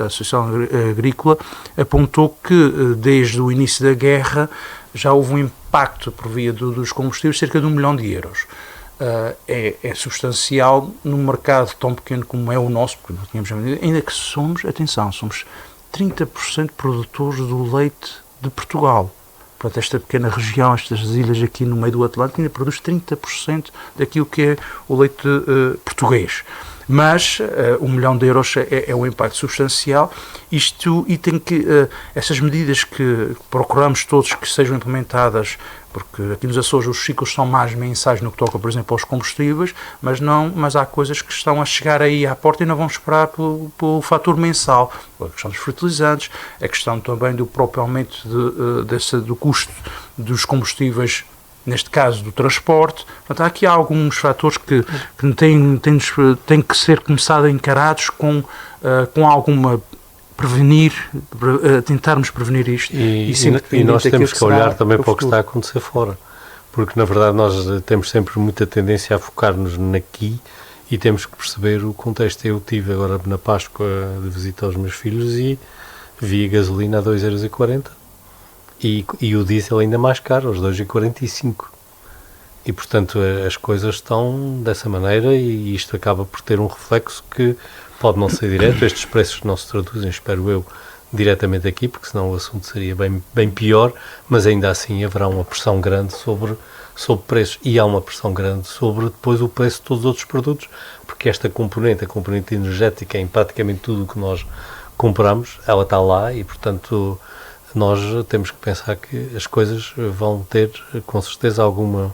Associação Agrícola, apontou que desde o início da guerra já houve um impacto por via dos combustíveis, cerca de 1 milhão de euros. É substancial num mercado tão pequeno como é o nosso, porque não tínhamos ainda que somos 30% produtores do leite de Portugal. Portanto, esta pequena região, estas ilhas aqui no meio do Atlântico, ainda produz 30% daquilo que é o leite português. Mas 1 milhão de euros é um impacto substancial. E tem que essas medidas que procuramos todos que sejam implementadas, porque aqui nos Açores os ciclos são mais mensais no que toca, por exemplo, aos combustíveis, mas há coisas que estão a chegar aí à porta e não vão esperar pelo fator mensal. A questão dos fertilizantes, a questão também do próprio aumento do custo dos combustíveis, neste caso do transporte. Portanto, há aqui alguns fatores que têm que ser começados a encarados com alguma tentarmos prevenir isto. E nós temos que olhar também para o que está a acontecer fora, porque na verdade nós temos sempre muita tendência a focar-nos naqui e temos que perceber o contexto. Eu tive agora na Páscoa de visita aos meus filhos e vi a gasolina a 2,40€ e o diesel ainda mais caro, aos 2,45€. E portanto as coisas estão dessa maneira, e isto acaba por ter um reflexo que pode não ser direto. Estes preços não se traduzem, espero eu, diretamente aqui, porque senão o assunto seria bem pior, mas ainda assim haverá uma pressão grande sobre preços, e há uma pressão grande sobre depois o preço de todos os outros produtos, porque esta componente, a componente energética, em praticamente tudo o que nós compramos, ela está lá, e portanto nós temos que pensar que as coisas vão ter com certeza alguma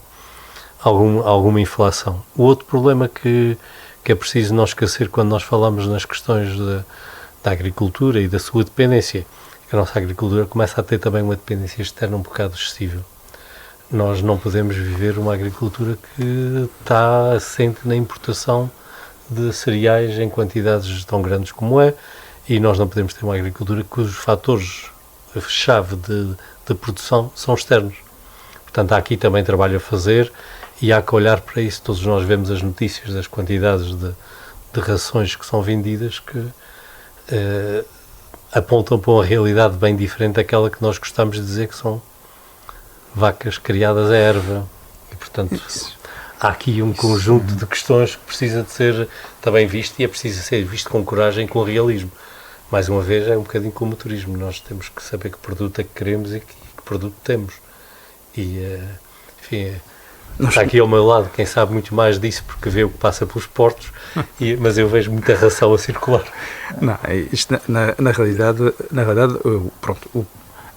inflação. O outro problema que é preciso não esquecer quando nós falamos nas questões da agricultura e da sua dependência, que a nossa agricultura começa a ter também uma dependência externa um bocado excessiva. Nós não podemos viver uma agricultura que está assente na importação de cereais em quantidades tão grandes como é, e nós não podemos ter uma agricultura cujos fatores-chave de produção são externos. Portanto, há aqui também trabalho a fazer, e há que olhar para isso. Todos nós vemos as notícias das quantidades de rações que são vendidas, que apontam para uma realidade bem diferente daquela que nós gostamos de dizer que são vacas criadas à erva. E, portanto, há aqui um conjunto de questões que precisa de ser também visto, e é preciso ser visto com coragem e com realismo. Mais uma vez, é um bocadinho como o turismo. Nós temos que saber que produto é que queremos e que produto temos. E, enfim... Está aqui ao meu lado quem sabe muito mais disso, porque vê o que passa pelos portos, mas eu vejo muita ração a circular. Não, isto na realidade, pronto,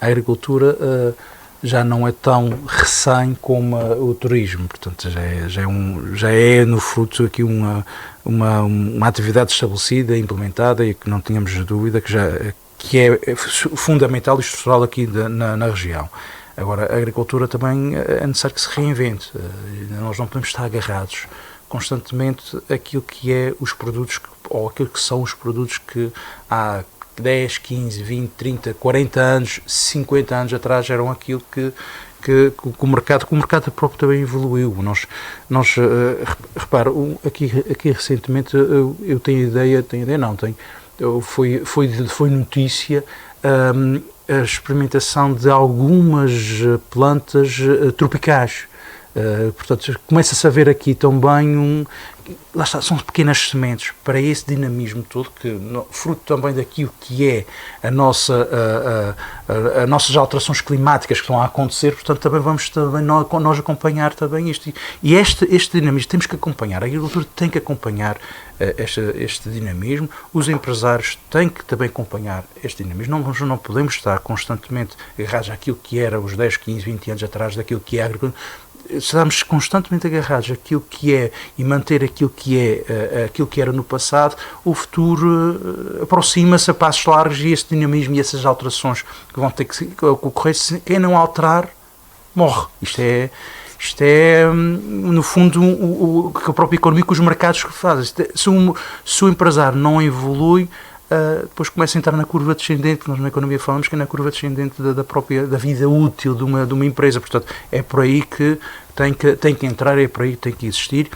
a agricultura já não é tão recém como o turismo, portanto já é no fruto aqui uma atividade estabelecida, implementada, e que não tínhamos dúvida que que é fundamental e estrutural aqui na região. Agora, a agricultura também é necessário que se reinvente. Nós não podemos estar agarrados constantemente àquilo que é os produtos, ou aquilo que são os produtos que há 10, 15, 20, 30, 40 anos, 50 anos atrás eram aquilo que o mercado próprio também evoluiu. Reparo, aqui recentemente eu tenho ideia, foi notícia a experimentação de algumas plantas tropicais. Portanto, começa-se a ver aqui também lá está, são pequenas sementes para esse dinamismo todo, fruto também daquilo que é as nossas alterações climáticas que estão a acontecer. Portanto, também vamos nós acompanhar também isto. E este dinamismo temos que acompanhar, a agricultura tem que acompanhar este dinamismo, os empresários têm que também acompanhar este dinamismo. Não podemos estar constantemente agarrados àquilo que era os 10, 15, 20 anos atrás, daquilo que é a agricultura. Estamos constantemente agarrados àquilo que é e manter aquilo que era no passado, o futuro aproxima-se a passos largos, e este dinamismo e essas alterações que vão ter que ocorrer, quem não alterar morre. Isto é no fundo o que a própria economia, que os mercados fazem. Se o empresário não evolui, depois começa a entrar na curva descendente, que nós na economia falamos que é na curva descendente da vida útil de uma empresa. Portanto, é por aí que tem que entrar, é por aí que tem que existir.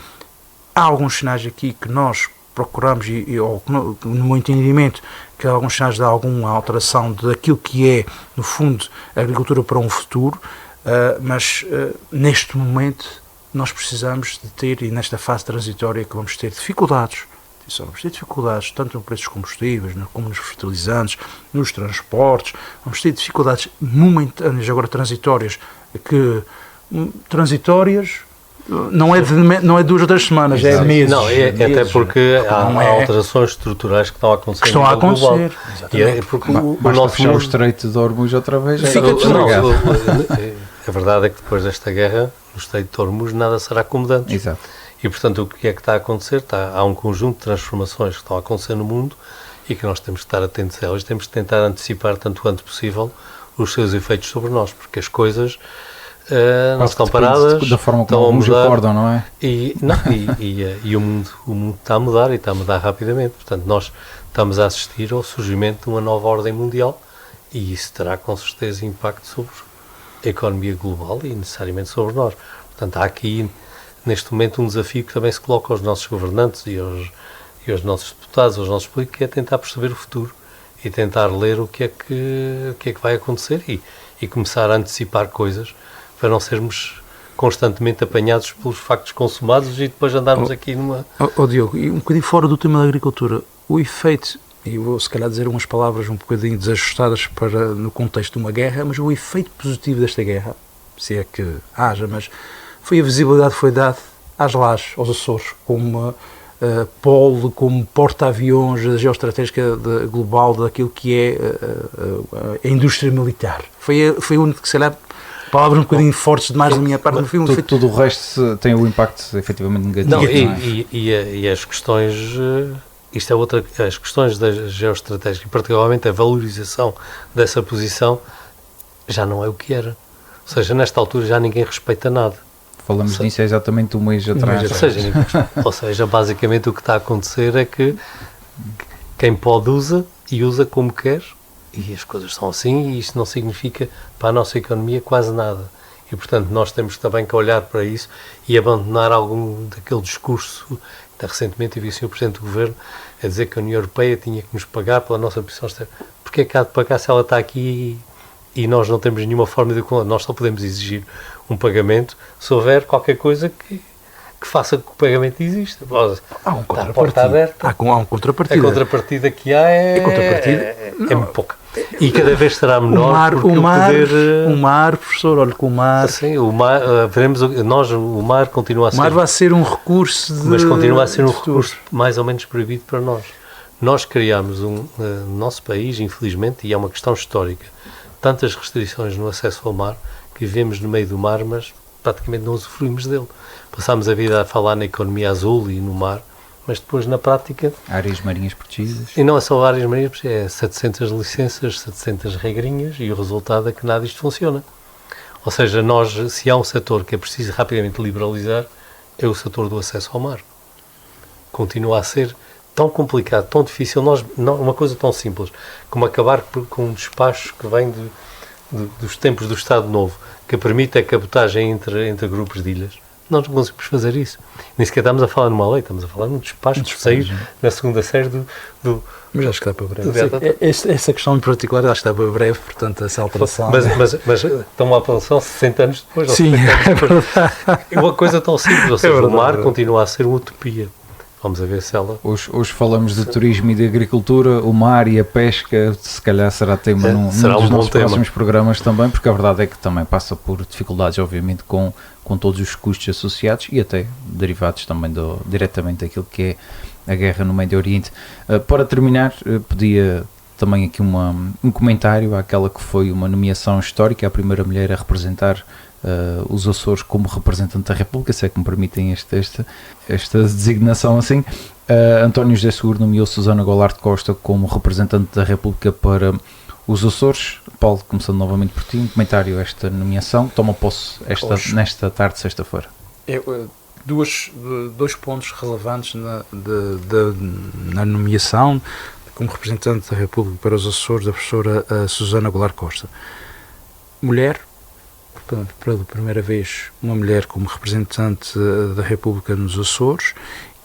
Há alguns sinais aqui que nós procuramos, ou no meu entendimento, que há alguns sinais de alguma alteração daquilo que é, no fundo, a agricultura para um futuro, mas neste momento nós precisamos de ter, e nesta fase transitória que vamos ter dificuldades, tanto no preço dos combustíveis, como nos fertilizantes, nos transportes. Vamos ter dificuldades momentâneas, agora transitórias, não é 2 ou 3 semanas, é meses. Não, até porque há alterações estruturais que estão a acontecer. Que estão a acontecer. E é porque o nosso mundo... o Estreito de Hormuz outra vez. A verdade é que depois desta guerra, no Estreito de Hormuz, nada será acomodante. Exato. E, portanto, o que é que está a acontecer? Há um conjunto de transformações que estão a acontecer no mundo e que nós temos que estar atentos a elas. Temos que tentar antecipar, tanto quanto possível, os seus efeitos sobre nós, porque as coisas não estão paradas. Da forma como alguns acordam, não é? E o mundo está a mudar, e está a mudar rapidamente. Portanto, nós estamos a assistir ao surgimento de uma nova ordem mundial, e isso terá, com certeza, impacto sobre a economia global e, necessariamente, sobre nós. Portanto, há aqui... neste momento, um desafio que também se coloca aos nossos governantes e aos nossos deputados, aos nossos políticos, que é tentar perceber o futuro e tentar ler o que é que vai acontecer e começar a antecipar coisas para não sermos constantemente apanhados pelos factos consumados e depois andarmos aqui numa... Diogo, e um bocadinho fora do tema da agricultura, o efeito, e vou se calhar dizer umas palavras um bocadinho desajustadas no contexto de uma guerra, mas o efeito positivo desta guerra, se é que haja, mas... foi a visibilidade que foi dada às lajes, aos Açores, como polo, como porta-aviões geoestratégica global daquilo que é a indústria militar. Foi o único que, sei lá, palavras um bocadinho fortes demais da minha parte. Tudo o resto tem o impacto efetivamente negativo. Não, e as questões, isto é outra, as questões da geoestratégia, e particularmente a valorização dessa posição, já não é o que era. Ou seja, nesta altura já ninguém respeita nada. Falamos nisso exatamente um mês atrás. Ou seja, basicamente o que está a acontecer é que quem pode usa, e usa como quer, e as coisas são assim, e isto não significa para a nossa economia quase nada. E, portanto, nós temos também que olhar para isso e abandonar algum daquele discurso. Até recentemente eu vi o Sr. Presidente do Governo a dizer que a União Europeia tinha que nos pagar pela nossa posição externa. Porque é que há de pagar se ela está aqui e nós não temos nenhuma forma de... Nós só podemos exigir um pagamento se houver qualquer coisa que faça que o pagamento exista. Há um contrapartida. Há um contrapartida. A contrapartida que há é muito pouca. E cada vez será menor o mar, professor, olha que o mar... Sim, o mar, veremos, o mar continua a ser... O mar vai ser um recurso mas continua a ser um recurso mais ou menos proibido para nós. Nós criámos no nosso país, infelizmente, e é uma questão histórica, tantas restrições no acesso ao mar, que vivemos no meio do mar, mas praticamente não usufruímos dele. Passámos a vida a falar na economia azul e no mar, mas depois na prática... Áreas marinhas protegidas. E não é só áreas marinhas, é 700 licenças, 700 regrinhas e o resultado é que nada disto funciona. Ou seja, se há um setor que é preciso rapidamente liberalizar, é o setor do acesso ao mar. Continua a ser tão complicado, tão difícil, uma coisa tão simples como acabar com um despacho que vem dos tempos do Estado Novo, que permite a cabotagem entre grupos de ilhas. Nós não conseguimos fazer isso. Nem sequer estamos a falar numa lei, estamos a falar num despacho de sair na segunda série do... Mas acho que está para breve. Essa questão em particular acho que está para breve, portanto, essa alteração... Mas estão uma alteração 60 anos depois. Sim, é verdade. É uma coisa tão simples, ou seja, o mar continua a ser uma utopia. Vamos a ver se ela... Hoje falamos de turismo e de agricultura, o mar e a pesca, se calhar será tema num dos nossos próximos programas também, porque a verdade é que também passa por dificuldades, obviamente, com todos os custos associados e até derivados também diretamente daquilo que é a guerra no Médio Oriente. Para terminar, pedia também aqui um comentário àquela que foi uma nomeação histórica, a primeira mulher a representar os Açores como representante da República, se é que me permitem esta designação assim. António José Seguro nomeou Susana Goulart Costa como representante da República para os Açores. Paulo, começando novamente por ti, um comentário a esta nomeação. Toma posse nesta tarde de sexta-feira. Dois pontos relevantes na nomeação como representante da República para os Açores da professora Susana Goulart Costa. Mulher, pela primeira vez, uma mulher como representante da República nos Açores,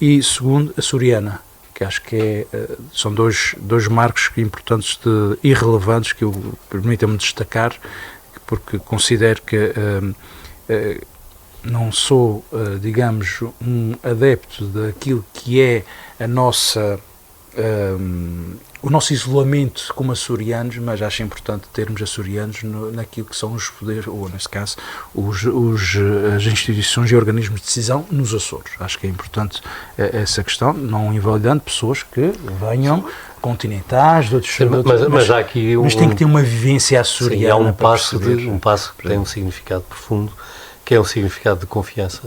e segundo, açoriana, que acho que são dois marcos importantes e relevantes que eu permita-me destacar, porque considero que não sou, digamos, um adepto daquilo que é o nosso isolamento como açorianos, mas acho importante termos açorianos naquilo que são os poderes, ou nesse caso, as instituições e organismos de decisão nos Açores. Acho que é importante essa questão, não invalidando pessoas que venham continentais, de outros, mas há aqui mas tem que ter uma vivência açoriana. Sim, há um passo que tem um significado profundo, que é um significado de confiança.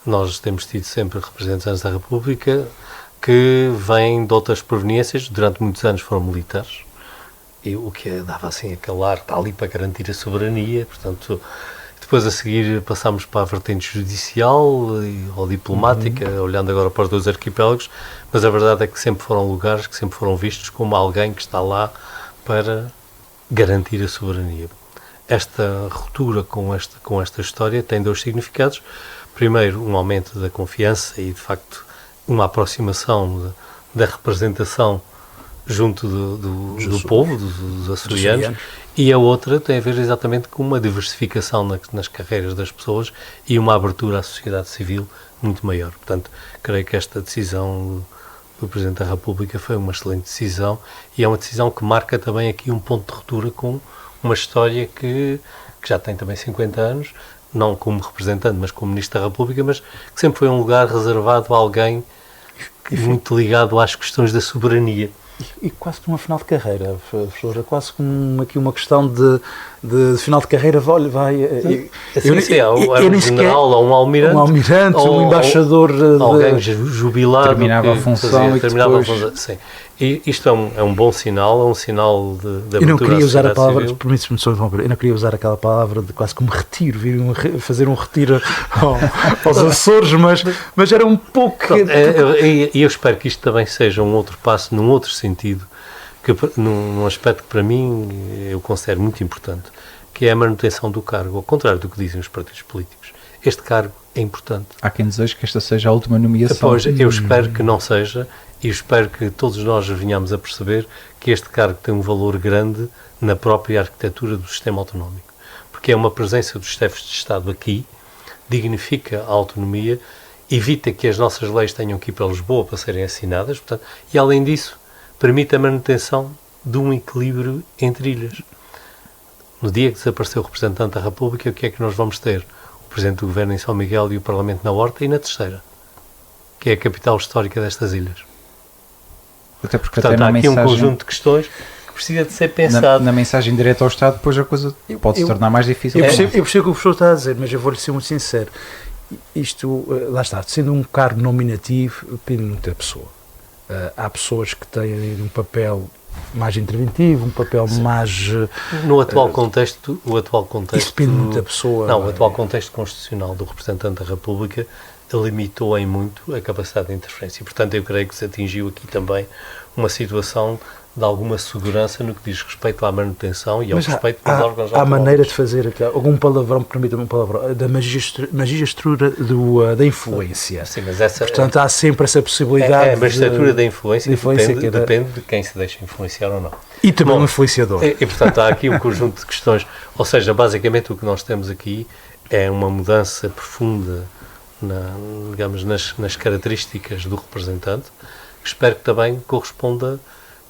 Nós temos tido sempre representantes da República que vêm de outras proveniências, durante muitos anos foram militares, e o que dava assim aquele ar, está ali para garantir a soberania, portanto, depois a seguir passámos para a vertente judicial ou diplomática, olhando agora para os dois arquipélagos, mas a verdade é que sempre foram lugares que sempre foram vistos como alguém que está lá para garantir a soberania. Esta ruptura com esta história tem dois significados. Primeiro, um aumento da confiança e, de facto, uma aproximação da representação junto do povo, dos açorianos, e a outra tem a ver exatamente com uma diversificação nas carreiras das pessoas e uma abertura à sociedade civil muito maior. Portanto, creio que esta decisão do Presidente da República foi uma excelente decisão e é uma decisão que marca também aqui um ponto de ruptura com uma história que já tem também 50 anos, não como representante, mas como Ministro da República, mas que sempre foi um lugar reservado a alguém muito ligado às questões da soberania. E quase como uma final de carreira, professora, quase como aqui uma questão de final de carreira, vai... um general ou um almirante, ou um embaixador... Alguém jubilado. Terminava a função sim. E isto é um bom sinal, é um sinal de abertura. Eu não queria usar a palavra, permite-me só interromper, eu não queria usar aquela palavra de quase como retiro, fazer um retiro aos Açores, mas era um pouco... E eu espero que isto também seja um outro passo, num outro sentido, num aspecto que para mim eu considero muito importante, que é a manutenção do cargo, ao contrário do que dizem os partidos políticos. Este cargo é importante. Há quem deseje que esta seja a última nomeação. Pois, eu espero que não seja, e espero que todos nós venhamos a perceber que este cargo tem um valor grande na própria arquitetura do sistema autonómico, porque é uma presença dos chefes de Estado aqui, dignifica a autonomia, evita que as nossas leis tenham que ir para Lisboa para serem assinadas, portanto, e além disso, permite a manutenção de um equilíbrio entre ilhas. No dia que desapareceu o representante da República, o que é que nós vamos ter? O Presidente do Governo em São Miguel e o Parlamento na Horta, e na terceira, que é a capital histórica destas ilhas. Até porque portanto, até há aqui mensagem, um conjunto de questões que precisa de ser pensado. Na mensagem direta ao Estado, depois a coisa pode se tornar mais difícil. Eu percebo o que o professor está a dizer, mas eu vou-lhe ser muito sincero. isto, lá está, sendo um cargo nominativo, depende muito da pessoa. Há pessoas que têm um papel mais interventivo, um papel mais... No atual contexto... Isso depende muito da pessoa. Não, o atual contexto constitucional do representante da República limitou em muito a capacidade de interferência. Portanto, eu creio que se atingiu aqui também uma situação de alguma segurança no que diz respeito à manutenção e ao respeito dos órgãos autónomos. Há maneira de fazer aqui, algum palavrão, permita-me um palavrão, da magistratura da influência. Sim, mas portanto, há sempre essa possibilidade. A magistratura da influência depende de quem se deixa influenciar ou não. E também um influenciador. E, portanto, há aqui um conjunto de questões. Ou seja, basicamente o que nós temos aqui é uma mudança profunda digamos, nas características do representante, que espero que também corresponda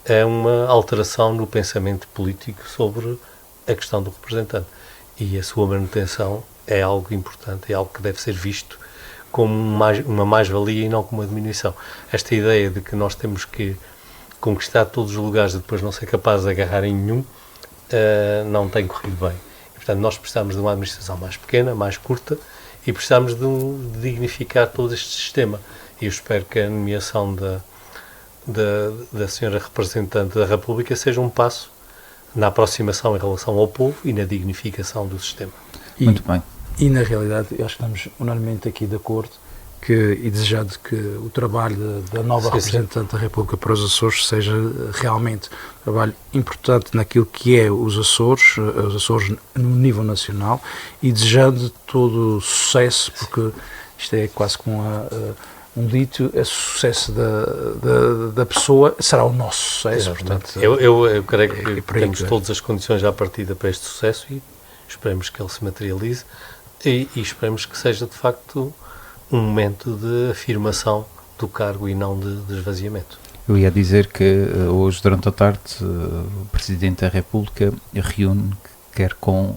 a uma alteração no pensamento político sobre a questão do representante. E a sua manutenção é algo importante, é algo que deve ser visto como uma mais-valia e não como uma diminuição. Esta ideia de que nós temos que conquistar todos os lugares e depois não ser capaz de agarrar em nenhum, não tem corrido bem. E, portanto, nós precisamos de uma administração mais pequena, mais curta, e precisamos de dignificar todo este sistema. E eu espero que a nomeação da senhora representante da República seja um passo na aproximação em relação ao povo e na dignificação do sistema. Muito bem. E, na realidade, acho que estamos unanimemente aqui de acordo e desejando que o trabalho da nova representante da República para os Açores seja realmente um trabalho importante naquilo que é os Açores no nível nacional, e desejando todo o sucesso, porque isto é quase como um dito, é sucesso da pessoa será o nosso sucesso. Portanto, eu creio que temos todas as condições à partida para este sucesso e esperemos que ele se materialize e esperemos que seja de facto um momento de afirmação do cargo e não de esvaziamento. Eu ia dizer que hoje, durante a tarde, o Presidente da República reúne, quer com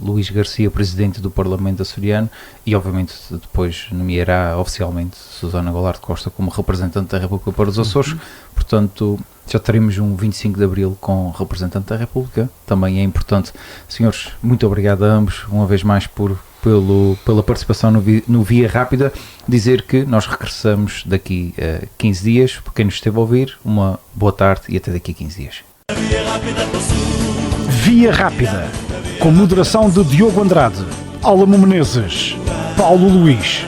Luís Garcia, Presidente do Parlamento açoriano, e obviamente depois nomeará oficialmente Susana Goulart Costa como representante da República para os Açores. Portanto, já teremos um 25 de Abril com representante da República. Também é importante. Senhores, muito obrigado a ambos, uma vez mais, pela participação no Via Rápida. Dizer que nós regressamos daqui a 15 dias. Para quem nos esteve a ouvir, uma boa tarde e até daqui a 15 dias. Via Rápida, com moderação de Diogo Andrade, Álamo Menezes, Paulo Luís,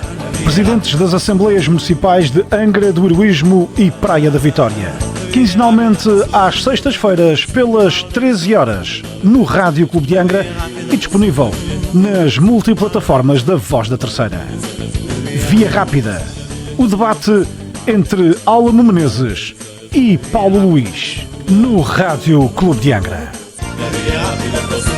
presidentes das Assembleias Municipais de Angra do Heroísmo e Praia da Vitória. Quinzenalmente às sextas-feiras, pelas 13 horas, no Rádio Clube de Angra e disponível nas multiplataformas da Voz da Terceira. Via Rápida, o debate entre Álamo Menezes e Paulo Luís, no Rádio Clube de Angra. Via Rápida.